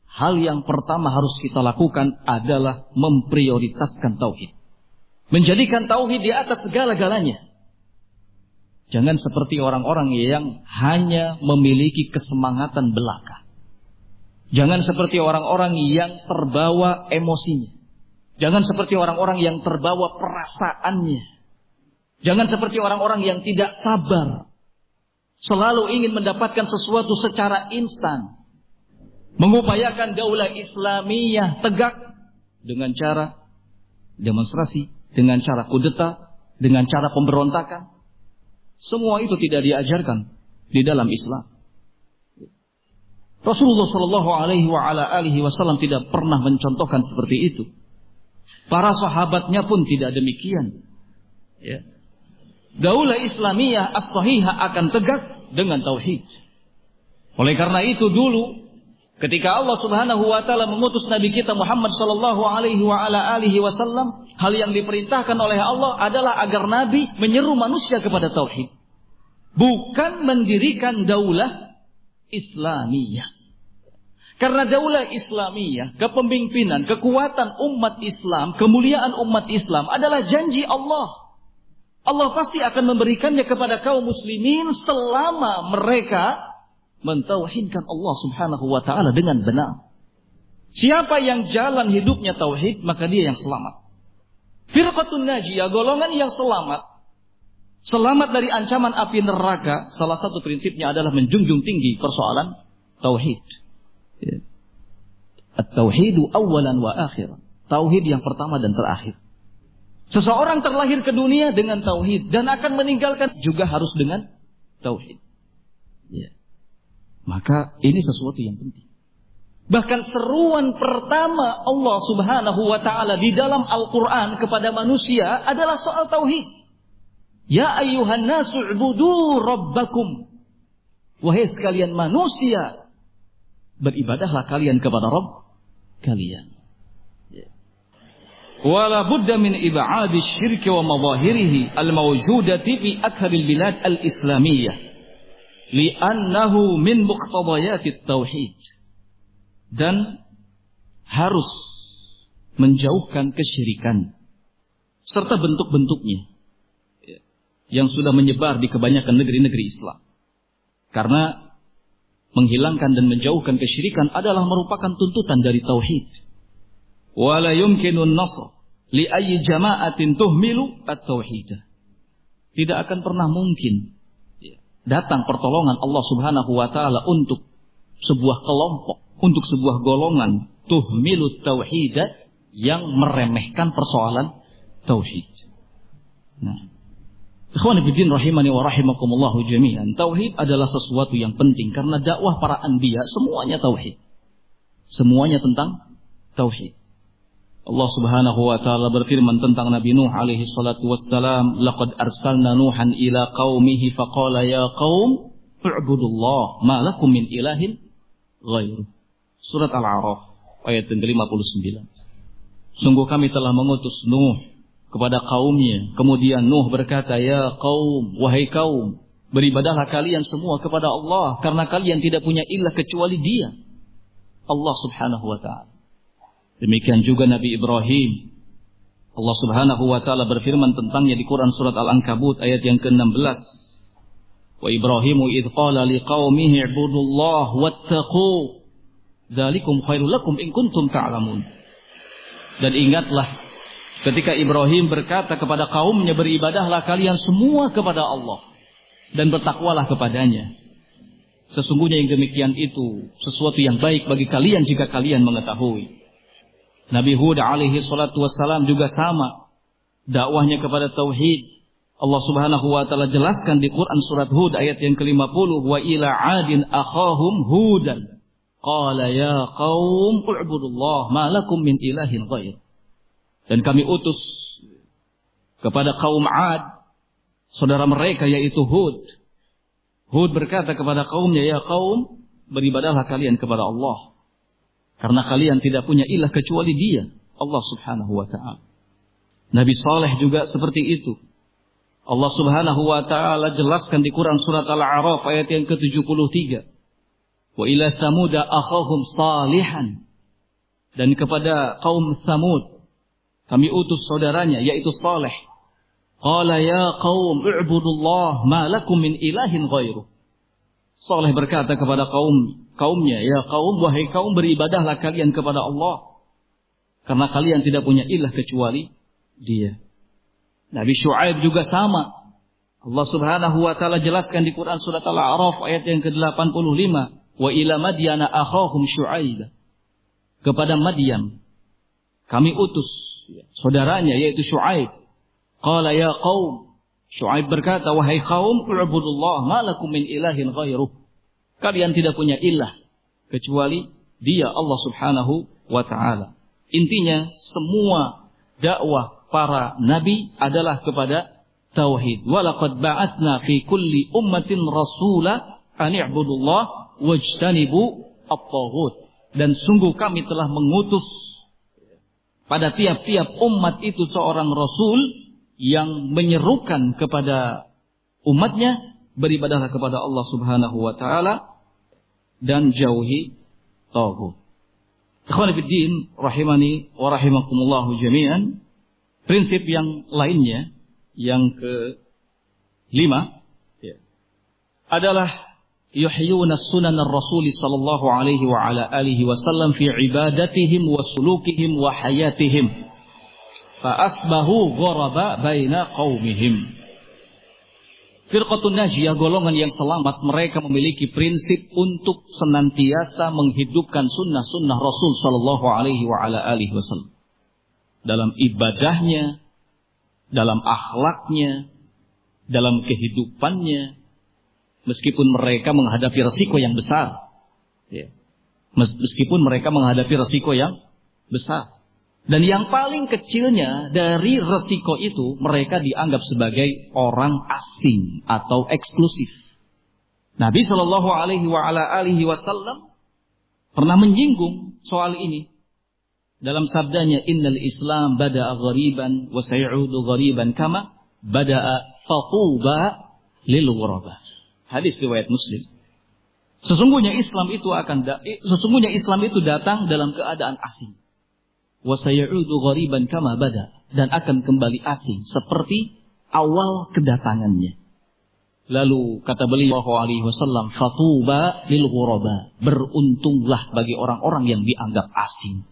hal yang pertama harus kita lakukan adalah memprioritaskan tauhid. Menjadikan tauhid di atas segala-galanya. Jangan seperti orang-orang yang hanya memiliki kesemangatan belaka. Jangan seperti orang-orang yang terbawa emosinya. Jangan seperti orang-orang yang terbawa perasaannya. Jangan seperti orang-orang yang tidak sabar. Selalu ingin mendapatkan sesuatu secara instan. Mengupayakan daulah Islamiyah tegak dengan cara demonstrasi, dengan cara kudeta, dengan cara pemberontakan. Semua itu tidak diajarkan di dalam Islam. Rasulullah Shallallahu Alaihi Wasallam tidak pernah mencontohkan seperti itu. Para sahabatnya pun tidak demikian. Ya. Daulah Islamiyah as-sahihah akan tegak dengan tauhid. Oleh karena itu dulu, ketika Allah Subhanahu wa taala mengutus Nabi kita Muhammad sallallahu alaihi wasallam, hal yang diperintahkan oleh Allah adalah agar Nabi menyeru manusia kepada tauhid, bukan mendirikan daulah Islamiyah. Karena daulah Islamiyah, kepemimpinan, kekuatan umat Islam, kemuliaan umat Islam adalah janji Allah. Allah pasti akan memberikannya kepada kaum muslimin selama mereka mentauhidkan Allah Subhanahu wa taala dengan benar. Siapa yang jalan hidupnya tauhid, maka dia yang selamat. Firqatun najiyah, golongan yang selamat. Selamat dari ancaman api neraka, salah satu prinsipnya adalah menjunjung tinggi persoalan tauhid. At-tauhidu awalan wa akhir. Tauhid yang pertama dan terakhir. Seseorang terlahir ke dunia dengan tauhid dan akan meninggalkan juga harus dengan tauhid. Ya. Maka ini sesuatu yang penting. Bahkan seruan pertama Allah Subhanahu wa taala di dalam Al-Qur'an kepada manusia adalah soal tauhid. Ya ayyuhan nasu ubudu rabbakum. Wahai sekalian manusia, beribadahlah kalian kepada Rabb kalian. Wala budda min ib'adi syirki wa mawahirihi al-mawjudati fi akharil bilad al-islamiyah li'annahu min muqtadayatit tauhid. Dan harus menjauhkan kesyirikan serta bentuk-bentuknya yang sudah menyebar di kebanyakan negeri-negeri Islam. Karena menghilangkan dan menjauhkan kesyirikan adalah merupakan tuntutan dari tauhid. Wala yumkinun nasr li ayyi jama'atin tuhmilu at-tauhid. Tidak akan pernah mungkin datang pertolongan Allah Subhanahu wa taala untuk sebuah kelompok, untuk sebuah golongan tuhmilu tauhid yang meremehkan persoalan tauhid. Nah, ikhwan fillah rahimani wa rahimakumullah jami'an, tauhid adalah sesuatu yang penting karena dakwah para anbiya semuanya tauhid. Semuanya tentang tauhid. Allah Subhanahu wa taala berfirman tentang Nabi Nuh alaihi salatu wassalam, laqad arsalna Nuhan ila qaumihi faqala ya qaum u'budullah ma lakum min ilahin ghairuh. Surat Al-A'raf ayat yang ke-59. Sungguh kami telah mengutus Nuh kepada kaumnya. Kemudian Nuh berkata, ya kaum, wahai kaum, beribadahlah kalian semua kepada Allah, karena kalian tidak punya ilah kecuali Dia, Allah subhanahu wa ta'ala. Demikian juga Nabi Ibrahim. Allah subhanahu wa ta'ala berfirman tentangnya di Quran surat Al-Ankabut ayat yang ke-16. Wa Ibrahimu idh qala liqaumihi i'budullah wattaqu dzalikum khairul lakum in kuntum ta'lamun. Dan ingatlah ketika Ibrahim berkata kepada kaumnya, beribadahlah kalian semua kepada Allah dan bertakwalah kepadanya. Sesungguhnya yang demikian itu sesuatu yang baik bagi kalian jika kalian mengetahui. Nabi Hud alaihi salatu wassalam juga sama, dakwahnya kepada tauhid. Allah subhanahu wa ta'ala jelaskan di Quran surat Hud ayat yang ke-50, wa ila adin akhahum hudan qala ya qaum u'budullah ma lakum min ilahin ghair. Dan kami utus kepada kaum Ad saudara mereka yaitu Hud. Hud berkata kepada kaumnya, ya kaum, beribadahlah kalian kepada Allah, karena kalian tidak punya ilah kecuali Dia, Allah subhanahu wa ta'ala. Nabi Saleh juga seperti itu. Allah subhanahu wa ta'ala jelaskan di Quran surat Al-A'raf ayat yang ke-73. Wa ila Thamuda akhahum salihan. Dan kepada kaum Thamud kami utus saudaranya yaitu Saleh. Qala ya qaum u'budullah ma lakum min ilahin ghairuh. Saleh berkata kepada kaumnya, ya kaum, wahai kaum, beribadahlah kalian kepada Allah, karena kalian tidak punya ilah kecuali Dia. Nabi Syuaib juga sama. Allah subhanahu wa ta'ala jelaskan di Quran surat Al-A'raf ayat yang ke-85. Wa ila Madyana akhahum Syuaib. Kepada Madyan kami utus saudaranya yaitu Syuaib. Qala ya qaum, Syuaib berkata, wahai kaum, u'budullah ma lakum min ilahin ghairuh. Kalian tidak punya ilah kecuali Dia, Allah subhanahu wa ta'ala. Intinya semua dakwah para nabi adalah kepada tauhid. Wa laqad ba'atsna fi kulli ummatin rasula an i'budullah wajtanibu at-taghut. Dan sungguh kami telah mengutus pada tiap-tiap umat itu seorang rasul yang menyerukan kepada umatnya, beribadahlah kepada Allah subhanahu wa ta'ala dan jauhi taghut. Ikhwan fillah rahimani wa rahimakumullah jami'an. Prinsip yang lainnya, yang ke-5 adalah yuhyuna sunan ar-rasul sallallahu alaihi wa ala alihi wasallam fi ibadatihim wa sulukihim wa hayatihim fa asbahu ghuraba baina qaumihim. Firqatun najiyah, golongan yang selamat, mereka memiliki prinsip untuk senantiasa menghidupkan sunnah-sunnah Rasul sallallahu alaihi wa ala alihi wasallam dalam ibadahnya, dalam akhlaknya, dalam kehidupannya, meskipun mereka menghadapi resiko yang besar. Meskipun mereka menghadapi resiko yang besar. Dan yang paling kecilnya dari resiko itu, mereka dianggap sebagai orang asing atau eksklusif. Nabi Shallallahu Alaihi Wasallam pernah menyinggung soal ini dalam sabdanya, Innal Islam bada'a ghariban wa sayudu ghariban kama bada'a fatuba lil ghuraba. Hadis riwayat Muslim. Sesungguhnya Islam itu datang dalam keadaan asing. Wa sayudu ghariban kama bada, dan akan kembali asing seperti awal kedatangannya. Lalu kata beliau sallallahu alaihi wasallam, fatuba lil ghuraba, beruntunglah bagi orang-orang yang dianggap asing.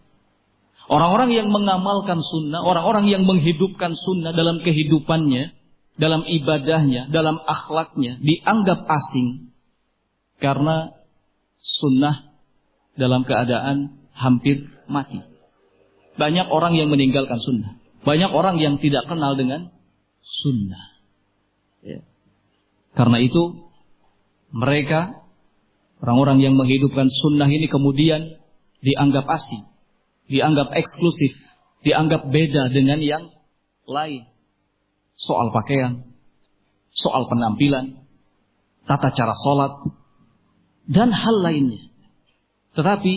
Orang-orang yang mengamalkan sunnah, orang-orang yang menghidupkan sunnah dalam kehidupannya, dalam ibadahnya, dalam akhlaknya, dianggap asing karena sunnah dalam keadaan hampir mati. Banyak orang yang meninggalkan sunnah, banyak orang yang tidak kenal dengan sunnah. Karena itu mereka, orang-orang yang menghidupkan sunnah ini kemudian dianggap asing, dianggap eksklusif, dianggap beda dengan yang lain. Soal pakaian, soal penampilan, tata cara sholat, dan hal lainnya. Tetapi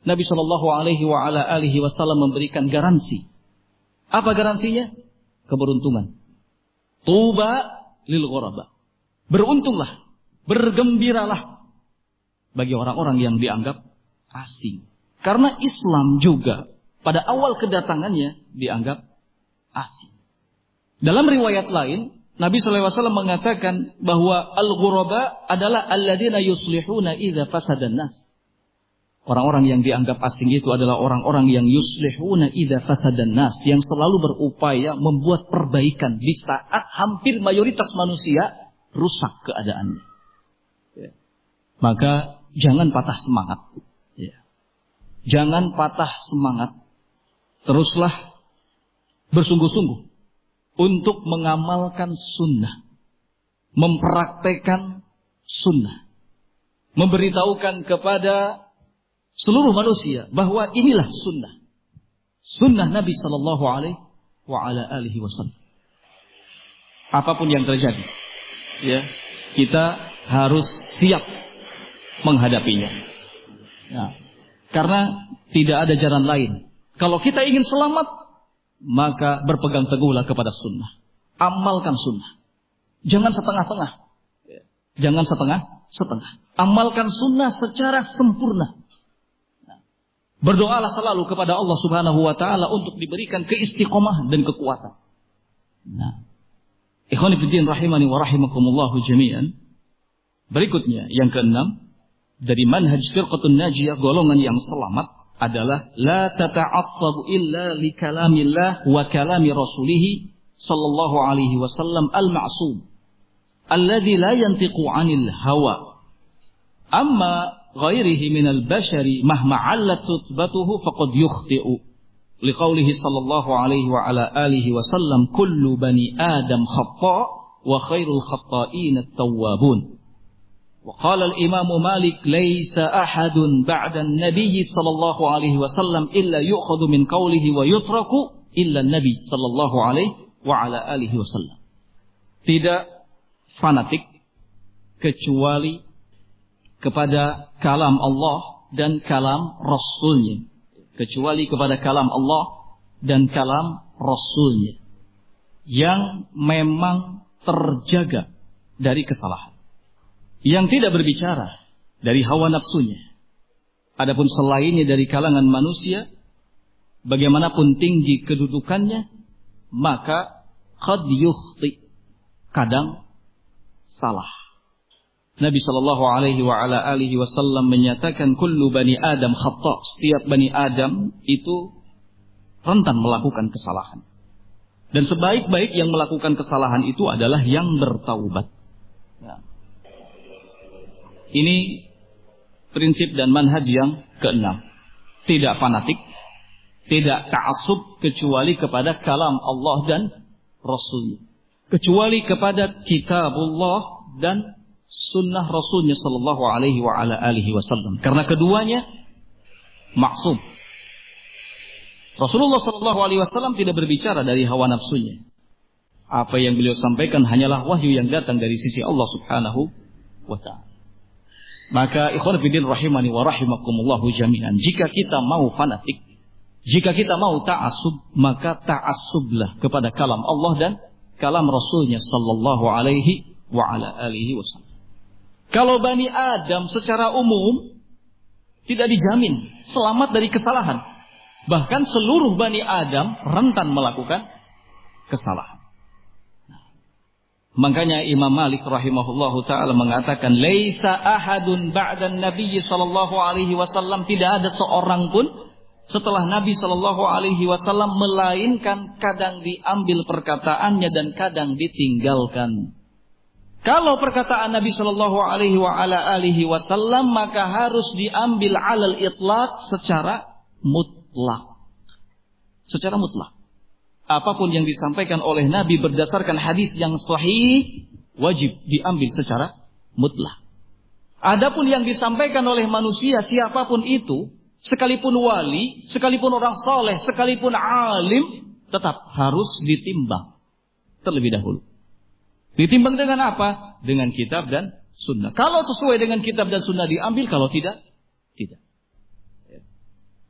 Nabi Shallallahu Alaihi Wasallam memberikan garansi. Apa garansinya? Keberuntungan. Tuba lil ghuraba. Beruntunglah, bergembiralah bagi orang-orang yang dianggap asing. Karena Islam juga pada awal kedatangannya dianggap asing. Dalam riwayat lain, Nabi SAW mengatakan bahwa al-ghuraba adalah alladzina yuslihuna idza fasadan nas. Orang-orang yang dianggap asing itu adalah orang-orang yang yuslihuna idza fasadan nas, yang selalu berupaya membuat perbaikan di saat hampir mayoritas manusia rusak keadaannya. Maka jangan patah semangat. Jangan patah semangat. Teruslah bersungguh-sungguh untuk mengamalkan sunnah, mempraktekkan sunnah, memberitahukan kepada seluruh manusia bahwa inilah sunnah, sunnah Nabi Sallallahu Alaihi Wasallam. Apapun yang terjadi, ya, kita harus siap menghadapinya. Nah, karena tidak ada jalan lain. Kalau kita ingin selamat, maka berpegang teguhlah kepada sunnah. Amalkan sunnah. Jangan setengah-setengah. Jangan setengah-setengah. Amalkan sunnah secara sempurna. Berdoalah selalu kepada Allah Subhanahu wa Ta'ala untuk diberikan keistiqomahan dan kekuatan. Nah, ikhwani fiddin rahimani wa rahimakumullahu jami'an. Berikutnya yang keenam, dari manhaj firqatun najiyah, golongan yang selamat, adalah la tata'assabu illa li kalamillah wa kalami rasulih sallallahu alaihi wasallam al-ma'sum alladhi la yantiqu 'anil hawa amma ghairihi minal bashari mahma 'allat rutbatuhu faqad yukhti'u liqaulihi sallallahu alaihi wa ala alihi wasallam kullu bani adam khata' wa khairul khata'in at-tawwabun. وقال الإمام مالك ليس أحد بعد النبي صلى الله عليه وسلم إلا يؤخذ من قوله ويترك إلا النبي صلى الله عليه وعلى آله وسلم. Tidak fanatik kecuali kepada kalam Allah dan kalam Rasulnya. Kecuali kepada kalam Allah dan kalam Rasulnya yang memang terjaga dari kesalahan, yang tidak berbicara dari hawa nafsunya. Adapun selainnya dari kalangan manusia, bagaimanapun tinggi kedudukannya, maka qad yukhti, kadang salah. Nabi sallallahu alaihi wa ala alihi wasallam menyatakan kullu bani Adam khata', setiap bani Adam itu rentan melakukan kesalahan. Dan sebaik-baik yang melakukan kesalahan itu adalah yang bertaubat. Ya. Ini prinsip dan manhaj yang keenam. Tidak fanatik, tidak ta'assub kecuali kepada kalam Allah dan Rasulnya. Kecuali kepada kitabullah dan sunnah Rasulnya sallallahu alaihi wa ala alihi wasallam. Karena keduanya maksum. Rasulullah sallallahu alaihi wasallam tidak berbicara dari hawa nafsunya. Apa yang beliau sampaikan hanyalah wahyu yang datang dari sisi Allah Subhanahu wa ta'ala. Maka ikhwan fillah rahimani wa rahimakumullahu jami'an, jika kita mau fanatik, jika kita mau ta'assub, maka ta'assublah kepada kalam Allah dan kalam Rasulnya sallallahu alaihi wa ala alihi wasallam. Kalau Bani Adam secara umum tidak dijamin selamat dari kesalahan. Bahkan seluruh Bani Adam rentan melakukan kesalahan. Makanya Imam Malik rahimahullahu ta'ala mengatakan laisa ahadun ba'dan Nabi sallallahu alaihi wasallam, tidak ada seorang pun setelah Nabi sallallahu alaihi wasallam melainkan kadang diambil perkataannya dan kadang ditinggalkan. Kalau perkataan Nabi sallallahu alaihi wa ala alihi wasallam maka harus diambil alal itlaq secara mutlak. Secara mutlak. Apapun yang disampaikan oleh Nabi berdasarkan hadis yang sahih wajib diambil secara mutlak. Adapun yang disampaikan oleh manusia siapapun itu, sekalipun wali, sekalipun orang soleh, sekalipun alim, tetap harus ditimbang terlebih dahulu. Ditimbang dengan apa? dengan kitab dan sunnah. Kalau sesuai dengan kitab dan sunnah diambil, kalau tidak, tidak.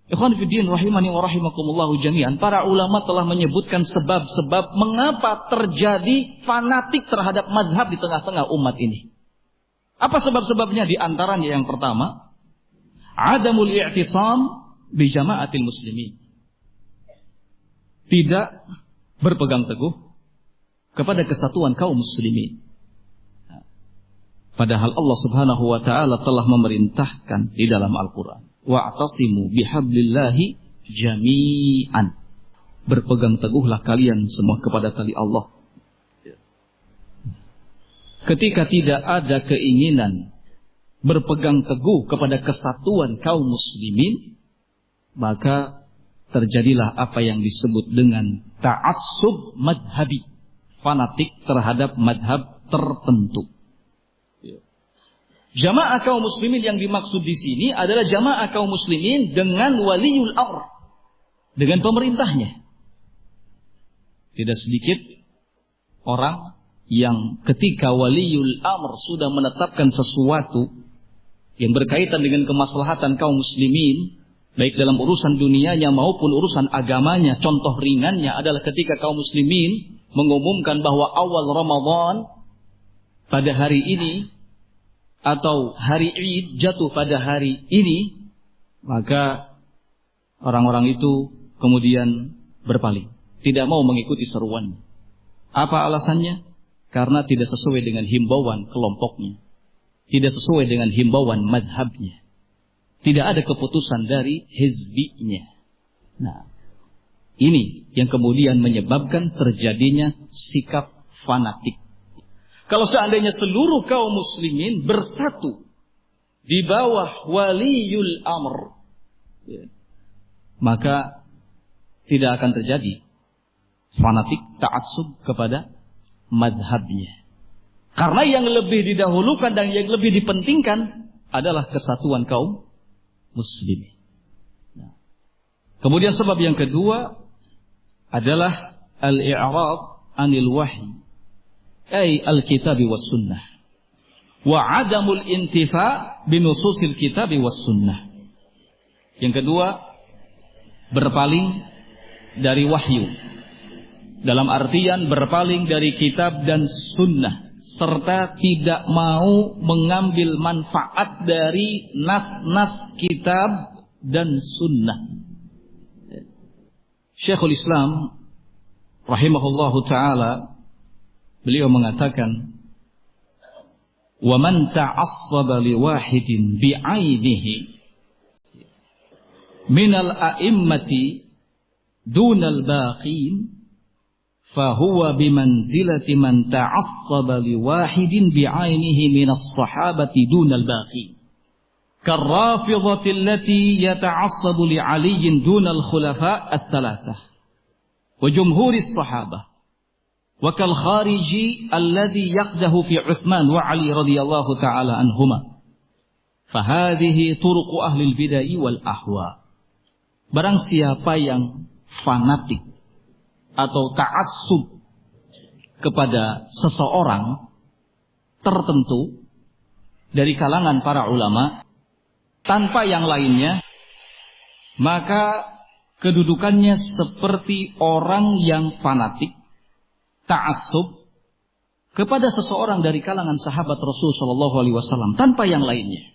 Ikhwan fiddin rahimani wa rahimakumullahu jami'an. Para ulama telah menyebutkan sebab-sebab mengapa terjadi fanatik terhadap mazhab di tengah-tengah umat ini. Apa sebab-sebabnya? Di antaranya yang pertama, adamul i'tisam bi jama'atil muslimin. Tidak berpegang teguh kepada kesatuan kaum muslimin. Padahal Allah Subhanahu wa taala telah memerintahkan di dalam Al-Qur'an, wa'tasimu bihablillahi jami'an. Berpegang teguhlah kalian semua kepada tali Allah. Ketika tidak ada keinginan berpegang teguh kepada kesatuan kaum muslimin, maka terjadilah apa yang disebut dengan ta'assub madhabi, fanatik terhadap madhab tertentu. Jamaah kaum muslimin yang dimaksud di sini adalah jamaah kaum muslimin dengan waliul amr, dengan pemerintahnya. Tidak sedikit orang yang ketika waliul amr sudah menetapkan sesuatu yang berkaitan dengan kemaslahatan kaum muslimin, baik dalam urusan dunianya maupun urusan agamanya. Contoh ringannya adalah ketika kaum muslimin mengumumkan bahwa awal Ramadan pada hari ini atau hari Id jatuh pada hari ini, maka orang-orang itu kemudian berpaling, tidak mau mengikuti seruan. Apa alasannya? Karena tidak sesuai dengan himbauan kelompoknya, tidak sesuai dengan himbauan madhabnya, tidak ada keputusan dari hizbinya. Nah, ini yang kemudian menyebabkan terjadinya sikap fanatik. Kalau seandainya seluruh kaum muslimin bersatu di bawah waliul amr, maka tidak akan terjadi fanatik ta'assub kepada madhabnya. Karena yang lebih didahulukan dan yang lebih dipentingkan adalah kesatuan kaum muslimin. Nah, kemudian sebab yang kedua adalah al-i'rad anil wahyi, ay al-kitabi was sunnah, wa adamul intifa binususil kitabi was sunnah. Yang kedua, berpaling dari wahyu, dalam artian berpaling dari kitab dan sunnah, serta tidak mau mengambil manfaat dari nas-nas kitab dan sunnah. Syekhul Islam rahimahullahu ta'ala, beliau mengatakan, wa man ta'assaba li wahidin bi'ainihi minal a'immati dunal baqin fahuwa bimanzilati man ta'assaba li wahidin bi'ainihi minas sahabati dunal baqin karrafidhati allati yata'assabu li aliyin dunal khulafa at-thalathah wa jumhuris sahabah wa kal khariji alladhi yaqdahu fi Utsman wa Ali radhiyallahu ta'ala anhuma. Fahadhihi turuqu ahli al-bid'ah wal ahwa. Barang siapa yang fanatik atau ta'assub kepada seseorang tertentu dari kalangan para ulama tanpa yang lainnya, maka kedudukannya seperti orang yang fanatik ta'assub kepada seseorang dari kalangan sahabat Rasul sallallahu alaihi wasallam tanpa yang lainnya.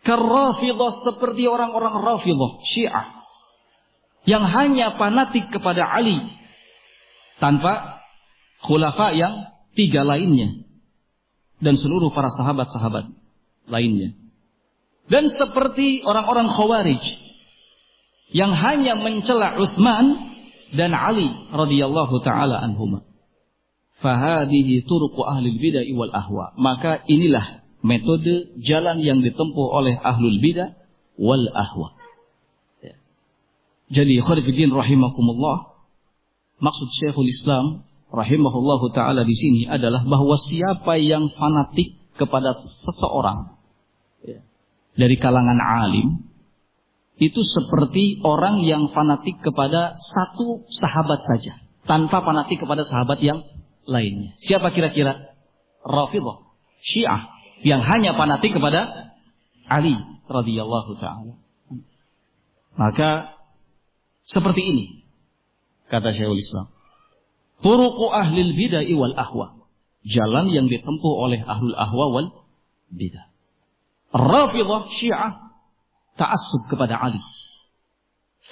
Karrafidhah, seperti orang-orang Rafidhah, Syiah, yang hanya fanatik kepada Ali tanpa khulafa yang 3 lainnya dan seluruh para sahabat-sahabat lainnya. Dan seperti orang-orang Khawarij yang hanya mencela Utsman dan Ali radhiyallahu taala anhuma. Fahadihi turuqu ahlul bid'ah wal ahwa. Maka inilah metode jalan yang ditempuh oleh ahlul bidah wal ahwa. Ya. Jadi khairuddin rahimakumullah, maksud Syekhul Islam rahimahullahu taala di sini adalah bahwa siapa yang fanatik kepada seseorang, ya, dari kalangan alim, itu seperti orang yang fanatik kepada satu sahabat saja, tanpa fanatik kepada sahabat yang lainnya. Siapa kira-kira? Rafidhah, Syiah yang hanya fanatik kepada Ali radhiyallahu taala. Maka seperti ini kata Syekhul Islam, turuqu ahlil bid'ah wal ahwa, jalan yang ditempuh oleh ahlul ahwa wal bidah. Rafidhah, Syiah, ta'assub kepada Ali,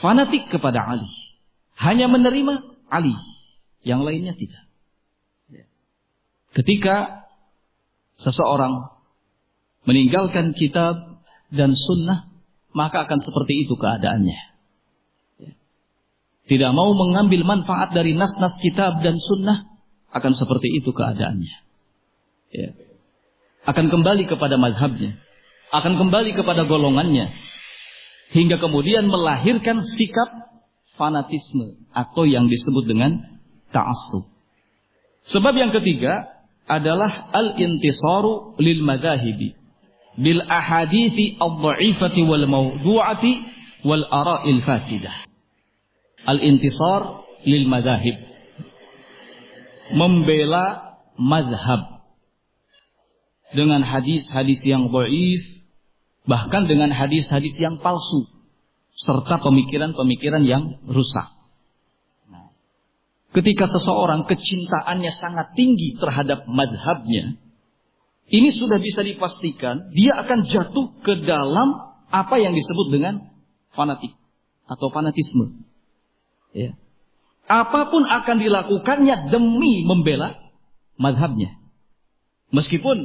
fanatik kepada Ali, hanya menerima Ali, yang lainnya tidak. Ketika seseorang meninggalkan kitab dan sunnah, maka akan seperti itu keadaannya. Tidak mau mengambil manfaat dari nas-nas kitab dan sunnah, akan seperti itu keadaannya. Akan kembali kepada mazhabnya, akan kembali kepada golongannya, hingga kemudian melahirkan sikap fanatisme atau yang disebut dengan ta'assub. Sebab yang ketiga adalah al-intisaru lil madhahibi bil ahadithi ad-dha'ifati wal mawdu'ati wal ara'il fasidah. Al-intisar lil madhahib, membela mazhab dengan hadis-hadis yang dhaif, bahkan dengan hadis-hadis yang palsu, serta pemikiran-pemikiran yang rusak. Ketika seseorang kecintaannya sangat tinggi terhadap mazhabnya, ini sudah bisa dipastikan dia akan jatuh ke dalam apa yang disebut dengan fanatik atau fanatisme. Apapun akan dilakukannya demi membela mazhabnya, meskipun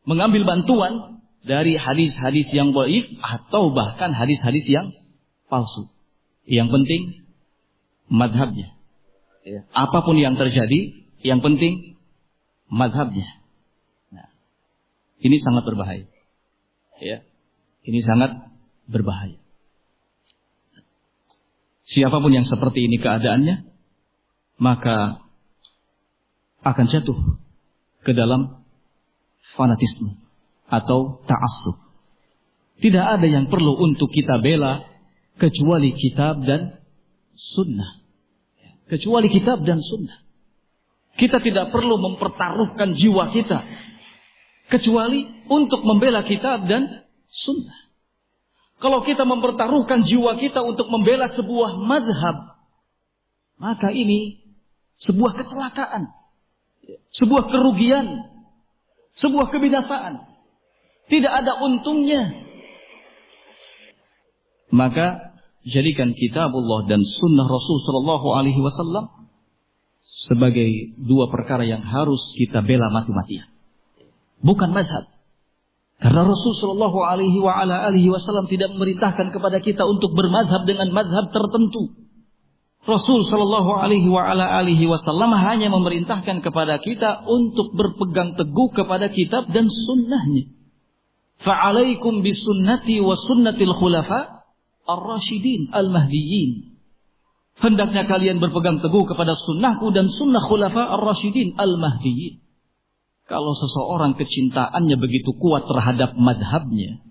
mengambil bantuan dari hadis-hadis yang dhaif atau bahkan hadis-hadis yang palsu. Yang penting mazhabnya. Apapun yang terjadi, yang penting mazhabnya. Nah, ini sangat berbahaya. Ini sangat berbahaya. Siapapun yang seperti ini keadaannya, maka akan jatuh ke dalam fanatisme atau ta'assub. Tidak ada yang perlu untuk kita bela kecuali kitab dan sunnah. Kecuali kitab dan sunnah. Kita tidak perlu mempertaruhkan jiwa kita kecuali untuk membela kitab dan sunnah. Kalau kita mempertaruhkan jiwa kita untuk membela sebuah mazhab, maka ini sebuah kecelakaan, sebuah kerugian, sebuah kebinasaan. Tidak ada untungnya. Maka jadikan kitabullah dan sunnah Rasul sallallahu alaihi wasallam sebagai dua perkara yang harus kita bela mati-matian. Bukan mazhab. Karena Rasul sallallahu alaihi wasallam tidak memerintahkan kepada kita untuk bermazhab dengan mazhab tertentu. Rasul sallallahu alaihi wasallam hanya memerintahkan kepada kita untuk berpegang teguh kepada kitab dan sunnahnya. Fa'alaikum bisunnati wa sunnatil khulafa ar-rasyidin al-mahdiyyin. Hendaknya kalian berpegang teguh kepada sunnahku dan sunnah khulafa ar-rasyidin al-mahdiyyin. Kalau seseorang kecintaannya begitu kuat terhadap madhabnya,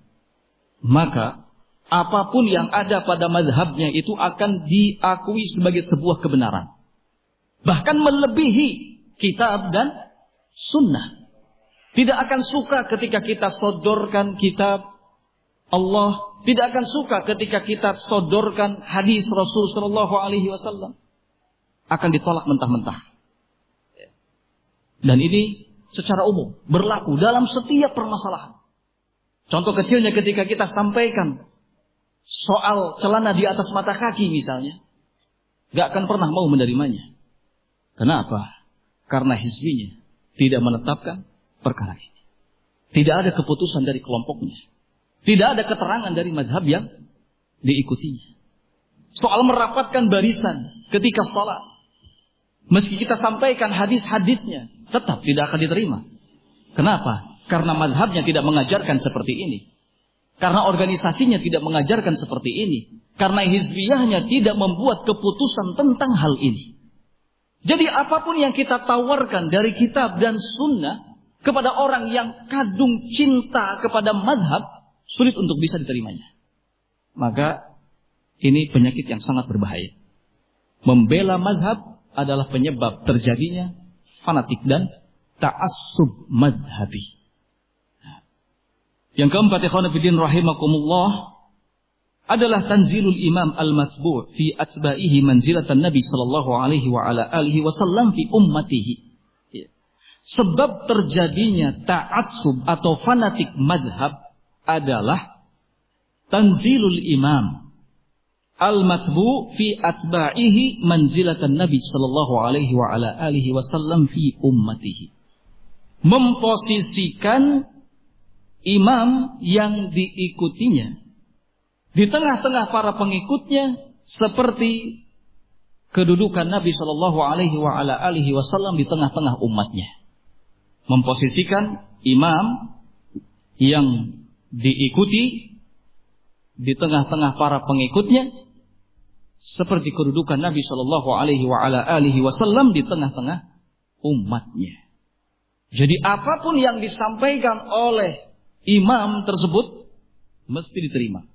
maka apapun yang ada pada madhabnya itu akan diakui sebagai sebuah kebenaran. Bahkan melebihi kitab dan sunnah. Tidak akan suka ketika kita sodorkan kitab Allah. Tidak akan suka ketika kita sodorkan hadis Rasul sallallahu alaihi wasallam. Akan ditolak mentah-mentah. Dan ini secara umum berlaku dalam setiap permasalahan. Contoh kecilnya ketika kita sampaikan soal celana di atas mata kaki misalnya, gak akan pernah mau menerimanya. Kenapa? Karena hizbinya tidak menetapkan perkara ini. Tidak ada keputusan dari kelompoknya. Tidak ada keterangan dari mazhab yang diikutinya. Soal merapatkan barisan ketika sholat, meski kita sampaikan hadis-hadisnya, tetap tidak akan diterima. Kenapa? Karena mazhabnya tidak mengajarkan seperti ini. Karena organisasinya tidak mengajarkan seperti ini. Karena hizbiyahnya tidak membuat keputusan tentang hal ini. Jadi apapun yang kita tawarkan dari kitab dan sunnah kepada orang yang kadung cinta kepada mazhab, sulit untuk bisa diterimanya. Maka ini penyakit yang sangat berbahaya. Membela mazhab adalah penyebab terjadinya fanatik dan ta'assub madhabi. Yang keempat, ikhwan fillah rahimakumullah, adalah tanzilul imam al-matbu' fi atba'ihi manzilatan Nabi sallallahu alaihi wa ala alihi wasallam fi ummatihi. Sebab terjadinya ta'assub atau fanatik madhab adalah tanzilul imam al-matbu' fi atba'ihi manzilatan Nabi sallallahu alaihi wa ala alihi wasallam fi ummatihi. Memposisikan imam yang diikutinya di tengah-tengah para pengikutnya seperti kedudukan Nabi sallallahu alaihi wa ala alihi wasallam di tengah-tengah umatnya. Memposisikan imam yang diikuti di tengah-tengah para pengikutnya seperti kedudukan Nabi sallallahu alaihi wa ala alihi wasallam di tengah-tengah umatnya. Jadi apapun yang disampaikan oleh imam tersebut mesti diterima,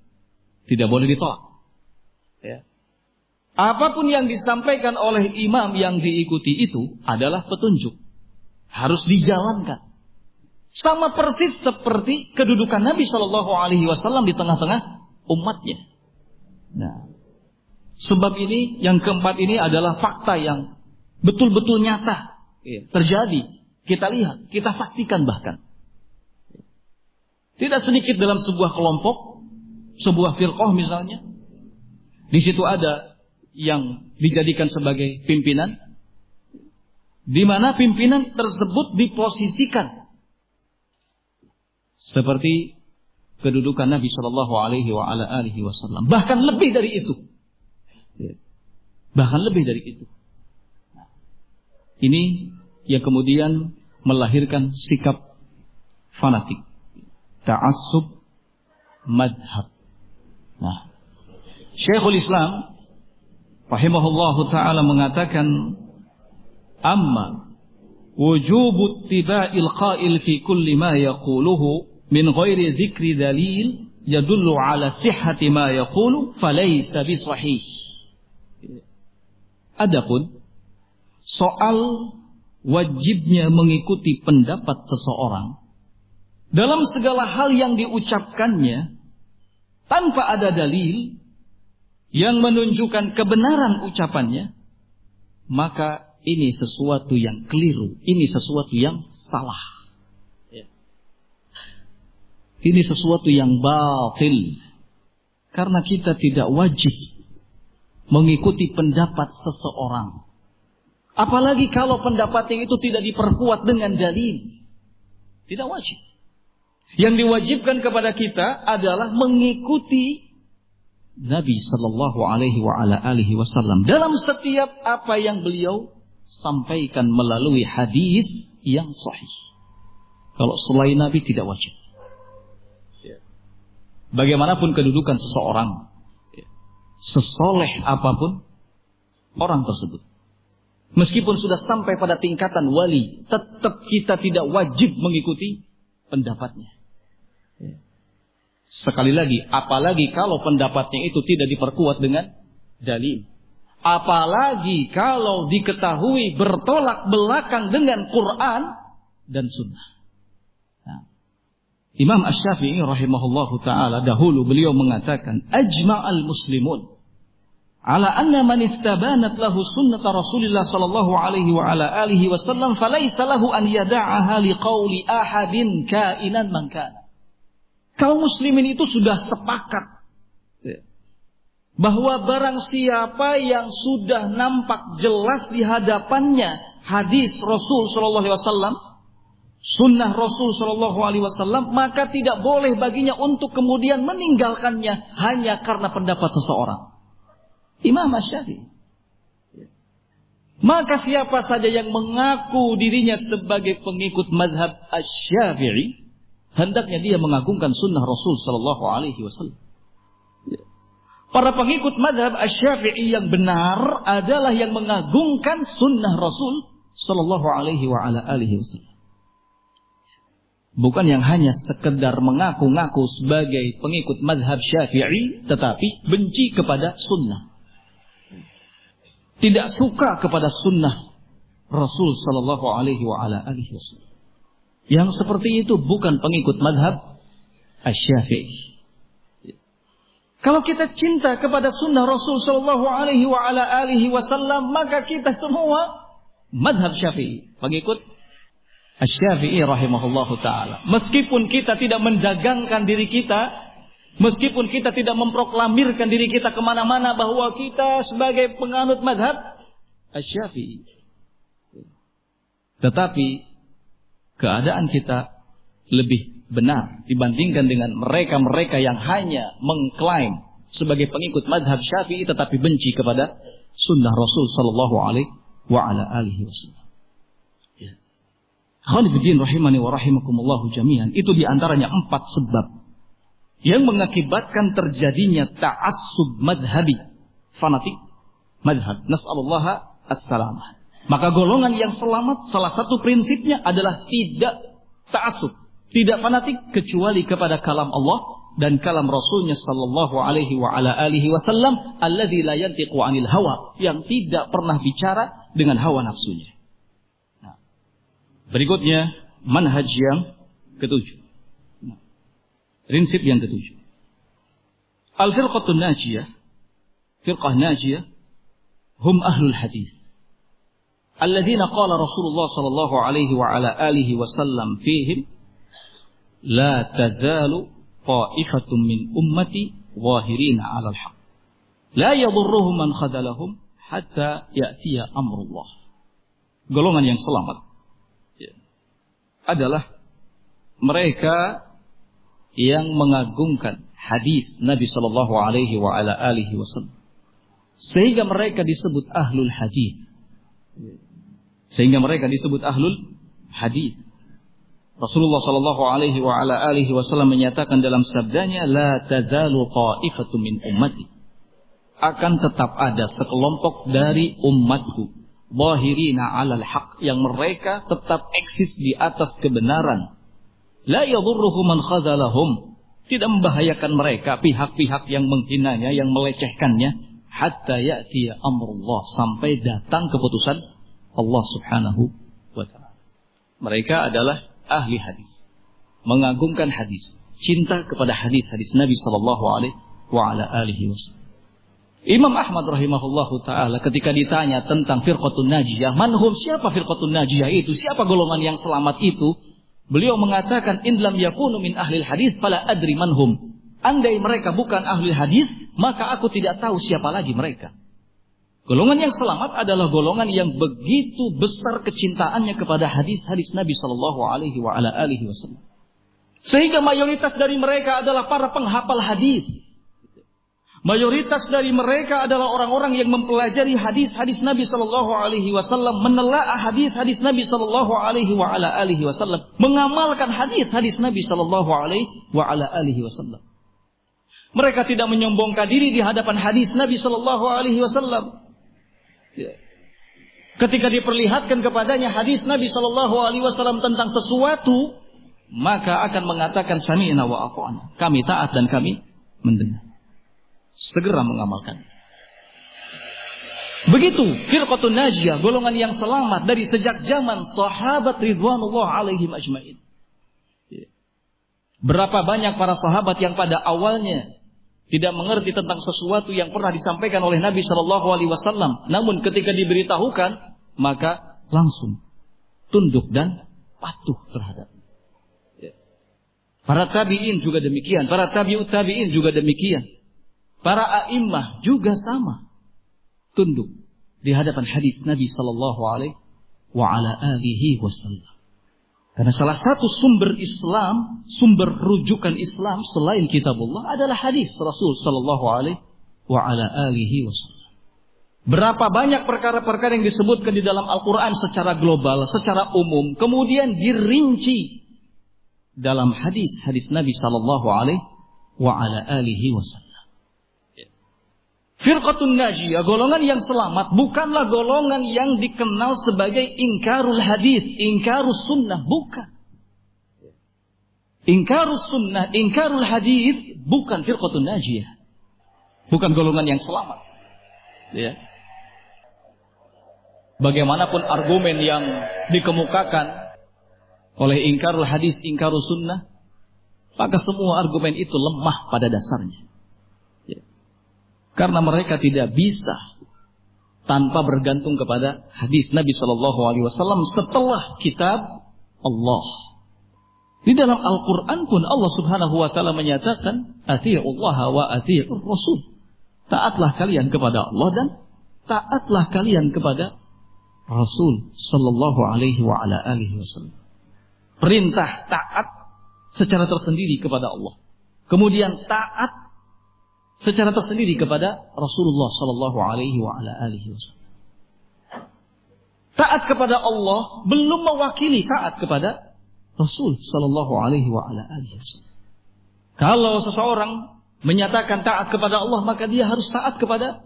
tidak boleh ditolak. Ya. Apapun yang disampaikan oleh imam yang diikuti itu adalah petunjuk, harus dijalankan. Sama persis seperti kedudukan Nabi Shallallahu Alaihi Wasallam di tengah-tengah umatnya. Nah, sebab ini yang keempat ini adalah fakta yang betul-betul nyata terjadi. Kita lihat, kita saksikan bahkan. Tidak sedikit dalam sebuah kelompok, sebuah firqah misalnya, di situ ada yang dijadikan sebagai pimpinan, di mana pimpinan tersebut diposisikan seperti kedudukan Nabi Shallallahu Alaihi Wasallam, bahkan lebih dari itu, bahkan lebih dari itu. Ini yang kemudian melahirkan sikap fanatik, ta'assub madhab. Nah, Syekhul Islam rahimahullahu ta'ala mengatakan, amma wujubu ittiba'il qa'il fi kulli ma yaquluhu min ghairi dzikri dalil yadullu ala sihhati ma yaqulu falaysa bisahih. Adapun soal wajibnya mengikuti pendapat seseorang dalam segala hal yang diucapkannya tanpa ada dalil yang menunjukkan kebenaran ucapannya, maka ini sesuatu yang keliru, ini sesuatu yang salah. Ini sesuatu yang batil. Karena kita tidak wajib mengikuti pendapat seseorang. Apalagi kalau pendapatnya itu tidak diperkuat dengan dalil. Tidak wajib. Yang diwajibkan kepada kita adalah mengikuti Nabi Sallallahu Alaihi Wasallam dalam setiap apa yang beliau sampaikan melalui hadis yang sahih. Kalau selain Nabi tidak wajib. Bagaimanapun kedudukan seseorang, sesoleh apapun orang tersebut, meskipun sudah sampai pada tingkatan wali, tetap kita tidak wajib mengikuti pendapatnya. Sekali lagi, apalagi kalau pendapatnya itu tidak diperkuat dengan dalil. Apalagi kalau diketahui bertolak belakang dengan Quran dan Sunnah. Nah, Imam Asy-Syafi'i rahimahullahu ta'ala dahulu beliau mengatakan, ajma'al muslimun ala anna man istabanat lahu sunnata Rasulillah sallallahu alaihi wa ala alihi wasallam falaysa lahu an yada'aha liqauli ahadin kainan man kana. Kaum muslimin itu sudah sepakat bahwa barang siapa yang sudah nampak jelas di hadapannya hadis Rasul sallallahu alaihi wasallam, sunnah Rasul sallallahu alaihi wasallam, maka tidak boleh baginya untuk kemudian meninggalkannya hanya karena pendapat seseorang. Imam Asy-Syafi'i. Maka siapa saja yang mengaku dirinya sebagai pengikut mazhab Asy-Syafi'i, hendaknya dia mengagungkan sunnah Rasul sallallahu alaihi wasallam. Para pengikut mazhab Asy-Syafi'i yang benar adalah yang mengagungkan sunnah Rasul sallallahu alaihi wasallam. Bukan yang hanya sekedar mengaku-ngaku sebagai pengikut mazhab Syafi'i tetapi benci kepada sunnah. Tidak suka kepada sunnah Rasul sallallahu alaihi wa ala alihi wasallam. Yang seperti itu bukan pengikut madhab Asy-Syafi'i. Kalau kita cinta kepada sunnah Rasul sallallahu alaihi wa ala alihi wasallam, maka kita semua madhab Syafi'i, pengikut Asy-Syafi'i rahimahullahu taala. Meskipun kita tidak mendagangkan diri kita, meskipun kita tidak memproklamirkan diri kita kemana-mana bahwa kita sebagai penganut madhab Asy-Syafi'i, tetapi keadaan kita lebih benar dibandingkan dengan mereka-mereka yang hanya mengklaim sebagai pengikut madhab Syafi'i tetapi benci kepada sunnah Rasul sallallahu alaihi wa ala alihi wasallam. Ya. Khonifuddin rahimani wa rahimakumullahu jami'an. Itu diantaranya 4 sebab yang mengakibatkan terjadinya ta'assub madhabi, fanatik madhab. Nas'alullaha as-salamah. Maka golongan yang selamat, salah satu prinsipnya adalah tidak ta'assub, tidak fanatik kecuali kepada kalam Allah dan kalam Rasulnya sallallahu alaihi wa ala alihi wasallam, alladzi la yantiqu 'anil hawa, yang tidak pernah bicara dengan hawa nafsunya. Nah, berikutnya manhaj yang ketujuh. Prinsip yang ketujuh. Al-firqatun najiyah, firqah najiyah, hum ahlul hadis. Alladzina qala Rasulullah sallallahu alaihi wa ala alihi wasallam fihim la tazalu ta'ifatun min ummati zahirina 'ala al-haq la yadhurruhum man khadalahum hatta ya'tiya amrullah. Golongan yang selamat adalah mereka yang mengagungkan hadis Nabi sallallahu alaihi wa ala alihi wasallam, sehingga mereka disebut ahlul hadis. Sehingga mereka disebut ahlul hadis. Rasulullah sallallahu alaihi wa ala alihi wasallam menyatakan dalam sabdanya, la tazalu qa'ifatun min ummati, akan tetap ada sekelompok dari umatku, zahirina 'alal haq, yang mereka tetap eksis di atas kebenaran. La yadhurruhum man khadzalahum, tidak membahayakan mereka pihak-pihak yang menghinanya, yang melecehkannya, hatta ya'tiya amrullah, sampai datang keputusan Allah subhanahu wa ta'ala. Mereka adalah ahli hadis, mengagungkan hadis, cinta kepada hadis-hadis Nabi sallallahu alaihi wa ala alihi wasallam. Imam Ahmad rahimahullahu ta'ala ketika ditanya tentang firqatun najiyah, manhum, siapa firqatun najiyah itu, siapa golongan yang selamat itu, beliau mengatakan, in lam yakunu min ahlil hadis fala adri manhum. Andai mereka bukan ahli hadis, maka aku tidak tahu siapa lagi mereka. Golongan yang selamat adalah golongan yang begitu besar kecintaannya kepada hadis-hadis Nabi sallallahu alaihi wa ala alihi wasallam, sehingga mayoritas dari mereka adalah para penghafal hadis. Mayoritas dari mereka adalah orang-orang yang mempelajari hadis-hadis Nabi sallallahu alaihi wasallam, menelaah hadis-hadis Nabi sallallahu alaihi wa ala alihi wasallam, mengamalkan hadis-hadis Nabi sallallahu alaihi wa ala alihi wasallam. Mereka tidak menyombongkan diri di hadapan hadis Nabi sallallahu alaihi wasallam. Ketika diperlihatkan kepadanya hadis Nabi sallallahu alaihi wasallam tentang sesuatu, maka akan mengatakan sami'na wa ata'na, kami taat dan kami mendengar. Segera mengamalkan. Begitu firqatun najiyah, golongan yang selamat dari sejak zaman sahabat ridwanullah alaihim ajmain. Berapa banyak para sahabat yang pada awalnya tidak mengerti tentang sesuatu yang pernah disampaikan oleh Nabi Shallallahu Alaihi Wasallam, namun ketika diberitahukan maka langsung tunduk dan patuh terhadap. Para tabiin juga demikian, para tabi'ut tabiin juga demikian, para a'immah juga sama, tunduk di hadapan hadis Nabi Shallallahu Alaihi Wasallam. Karena salah satu sumber Islam, sumber rujukan Islam selain kitabullah adalah hadis Rasul sallallahu alaihi wasallam. Berapa banyak perkara-perkara yang disebutkan di dalam Al-Quran secara global, secara umum, kemudian dirinci dalam hadis-hadis Nabi sallallahu alaihi wasallam. Firqatun najiyah, golongan yang selamat, bukanlah golongan yang dikenal sebagai ingkarul hadis, ingkarus sunnah, bukan. Ingkarus sunnah, ingkarul hadis bukan firqatun najiyah, bukan golongan yang selamat. Ya. bagaimanapun argumen yang dikemukakan oleh ingkarul hadis, ingkarul sunnah, maka semua argumen itu lemah pada dasarnya. Karena mereka tidak bisa tanpa bergantung kepada hadis Nabi SAW setelah kitab Allah. Di dalam Al-Quran pun Allah Subhanahu wa Ta'ala menyatakan, "Ati'ullah wa ati'ur Rasul." Taatlah kalian kepada Allah dan taatlah kalian kepada Rasul sallallahu alaihi wa ala alihi wasallam. Perintah taat secara tersendiri kepada Allah. Kemudian taat secara tersendiri kepada Rasulullah sallallahu alaihi wa ala alihi wasallam. Taat kepada Allah belum mewakili taat kepada Rasul sallallahu alaihi wa ala alihi wasallam. Kalau seseorang menyatakan taat kepada Allah, maka dia harus taat kepada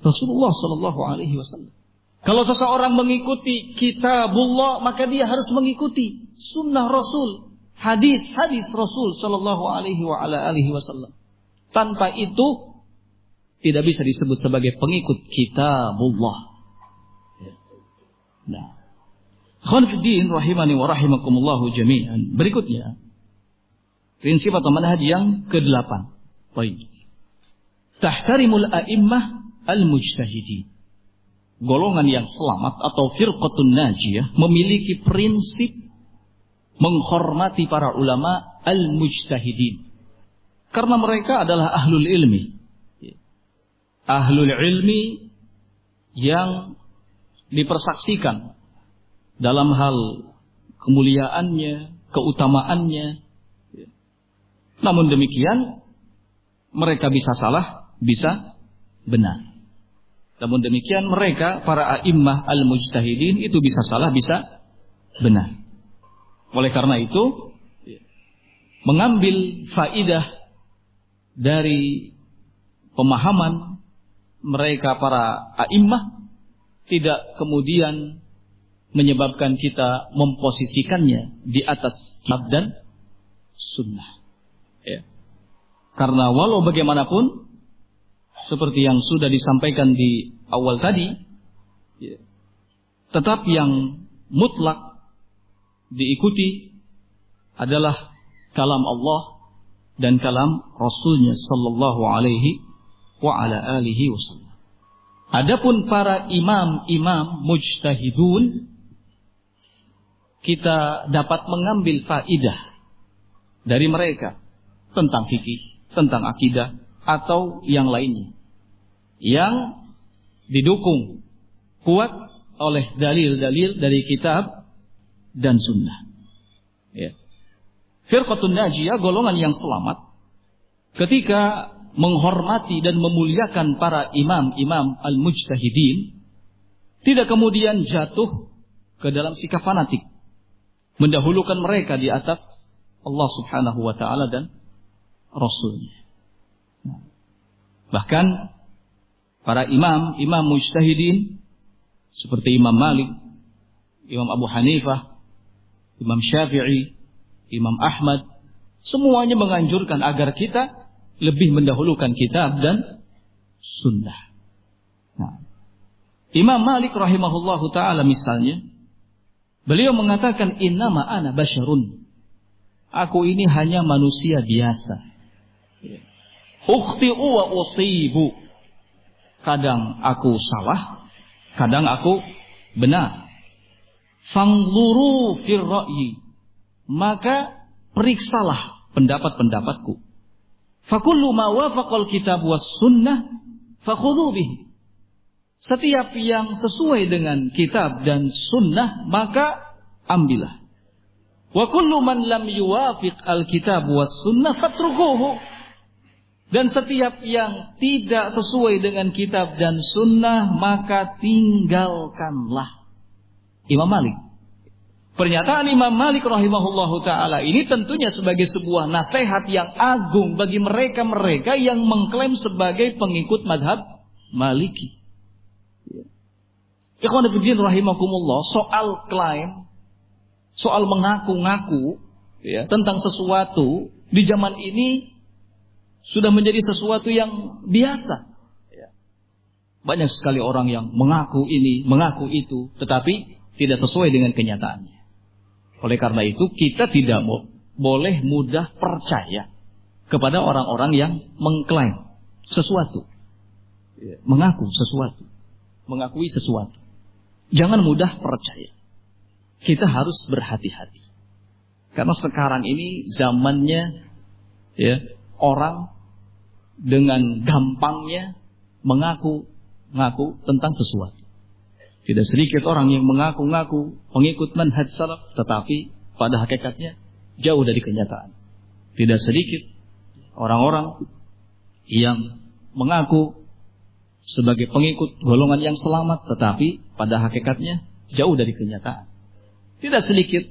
Rasulullah sallallahu alaihi wasallam. Kalau seseorang mengikuti kitabullah, maka dia harus mengikuti sunnah Rasul, hadis-hadis Rasul sallallahu alaihi wa ala alihi wasallam. Tanpa itu tidak bisa disebut sebagai pengikut kitabullah. Nah, khonfiddin rahimani wa rahimakumullahu jami'an. Berikutnya, prinsip atau manhaj yang ke-8. Baik. Tahtarimul a'immah al-mujtahidin. Golongan yang selamat atau firqatun najiyah memiliki prinsip menghormati para ulama al-mujtahidin. Karena mereka adalah ahlul ilmi. Ahlul ilmi yang dipersaksikan dalam hal kemuliaannya, keutamaannya. Namun demikian, mereka bisa salah, bisa benar. Namun demikian mereka, para a'immah al-mujtahidin, itu bisa salah, bisa benar. Oleh karena itu, mengambil faidah dari pemahaman mereka para a'immah tidak kemudian menyebabkan kita memposisikannya di atas kitab dan sunnah. Ya. Karena walau bagaimanapun, seperti yang sudah disampaikan di awal tadi, ya, tetap yang mutlak diikuti adalah kalam Allah dan kalam Rasulnya sallallahu alaihi wa ala alihi wasallam. Adapun para imam-imam mujtahidun, kita dapat mengambil faidah dari mereka tentang fikih, tentang akidah, atau yang lainnya yang didukung kuat oleh dalil-dalil dari kitab dan sunnah. Ya. Firqatun najiyah, golongan yang selamat, ketika menghormati dan memuliakan para imam-imam al-mujtahidin, tidak kemudian jatuh ke dalam sikap fanatik, mendahulukan mereka di atas Allah Subhanahu wa Ta'ala dan Rasulnya. Bahkan para imam mujtahidin seperti Imam Malik, Imam Abu Hanifah, Imam Syafi'i, Imam Ahmad, semuanya menganjurkan agar kita lebih mendahulukan kitab dan sunnah. Nah, Imam Malik rahimahullahu ta'ala misalnya, beliau mengatakan, innama ana basyarun, aku ini hanya manusia biasa. Ukhti'u wa usibu, kadang aku salah, kadang aku benar. Fanzuru fir ra'yi, maka periksalah pendapat-pendapatku. Fakullu ma wafaqal kitab was sunnah fakhudhu bihi, setiap yang sesuai dengan kitab dan sunnah maka ambillah. Wa kullu man lam yuwafiq al kitab was sunnah fatrukuhu, dan setiap yang tidak sesuai dengan kitab dan sunnah maka tinggalkanlah. Imam Malik. Pernyataan Imam Malik rahimahullahu ta'ala ini tentunya sebagai sebuah nasihat yang agung bagi mereka-mereka yang mengklaim sebagai pengikut madhab Maliki. Ikhwan fillah rahimakumullah, soal klaim, soal mengaku-ngaku ya, tentang sesuatu di zaman ini sudah menjadi sesuatu yang biasa. Banyak sekali orang yang mengaku ini, mengaku itu, tetapi tidak sesuai dengan kenyataannya. Oleh karena itu, kita tidak boleh mudah percaya kepada orang-orang yang mengklaim sesuatu, mengaku sesuatu, mengakui sesuatu. Jangan mudah percaya. Kita harus berhati-hati. Karena sekarang ini zamannya orang dengan gampangnya mengaku tentang sesuatu. Tidak sedikit orang yang mengaku-ngaku pengikut manhaj salaf, tetapi pada hakikatnya jauh dari kenyataan. Tidak sedikit orang-orang yang mengaku sebagai pengikut golongan yang selamat, tetapi pada hakikatnya jauh dari kenyataan. Tidak sedikit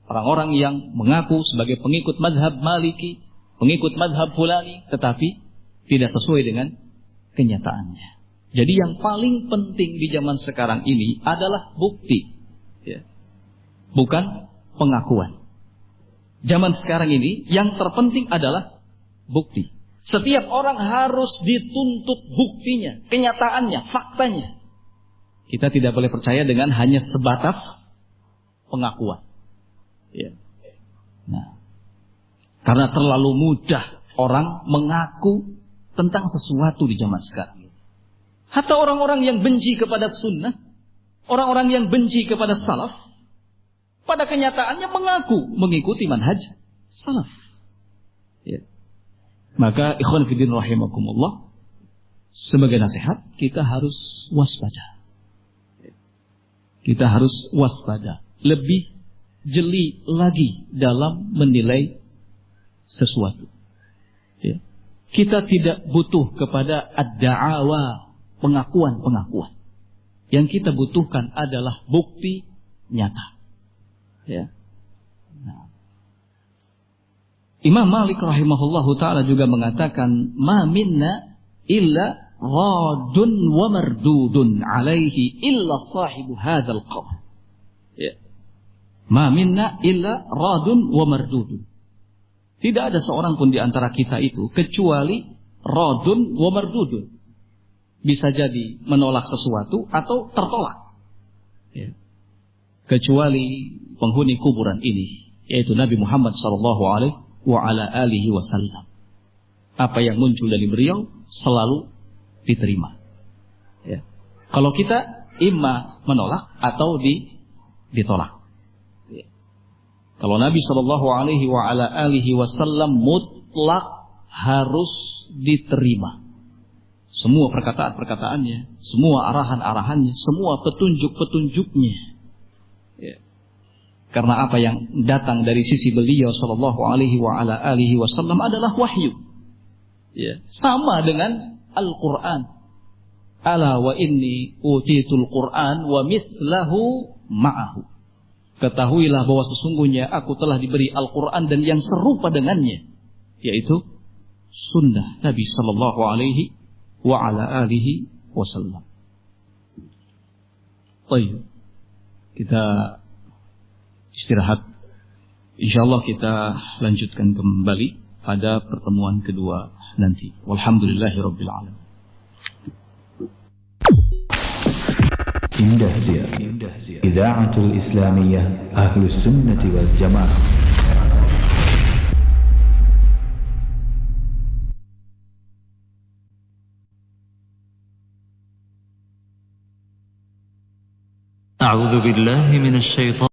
orang-orang yang mengaku sebagai pengikut madhab Maliki, pengikut madhab Fulani, tetapi tidak sesuai dengan kenyataannya. Jadi yang paling penting di zaman sekarang ini adalah bukti, bukan pengakuan. Zaman sekarang ini yang terpenting adalah bukti. Setiap orang harus dituntut buktinya, kenyataannya, faktanya. Kita tidak boleh percaya dengan hanya sebatas pengakuan. Nah, karena terlalu mudah orang mengaku tentang sesuatu di zaman sekarang. Hatta orang-orang yang benci kepada sunnah, orang-orang yang benci kepada salaf, pada kenyataannya mengaku mengikuti manhaj salaf. Maka ikhwan fillah rahimakumullah, sebagai nasihat kita harus waspada. Kita harus waspada, lebih jeli lagi dalam menilai sesuatu. Kita tidak butuh kepada ad-da'awa, pengakuan-pengakuan. Yang kita butuhkan adalah bukti nyata. Nah. Imam Malik rahimahullahu ta'ala juga mengatakan, ma minna illa radun wa mardudun alaihi illa sahibu hadzal qawl. Ma minna illa radun wa mardudun. Tidak ada seorang pun di antara kita itu kecuali radun wa mardudun. Bisa jadi menolak sesuatu atau tertolak. Kecuali penghuni kuburan ini, yaitu Nabi Muhammad sallallahu alaihi wa ala alihi wasallam. Apa yang muncul dari beliau selalu diterima. Kalau kita imma menolak atau ditolak. Kalau Nabi sallallahu alaihi wa ala alihi wasallam mutlak harus diterima. Semua perkataan-perkataannya, semua arahan-arahannya, semua petunjuk-petunjuknya. Karena apa yang datang dari sisi beliau sallallahu alaihi wa ala alihi wasallam adalah wahyu. Sama dengan Al-Quran. Ala wa inni utitul Quran wa mithlahu ma'ahu. Ketahuilah bahwa sesungguhnya aku telah diberi Al-Quran dan yang serupa dengannya, yaitu sunnah Nabi sallallahu alaihi wa ala alihi wasallam. Baik, kita istirahat. Insyaallah kita lanjutkan kembali pada pertemuan kedua nanti. Walhamdulillahirabbil alamin. Indah Dia Idaatul Islamiyah Ahlus Sunnati wal Jamaah. أعوذ بالله من الشيطان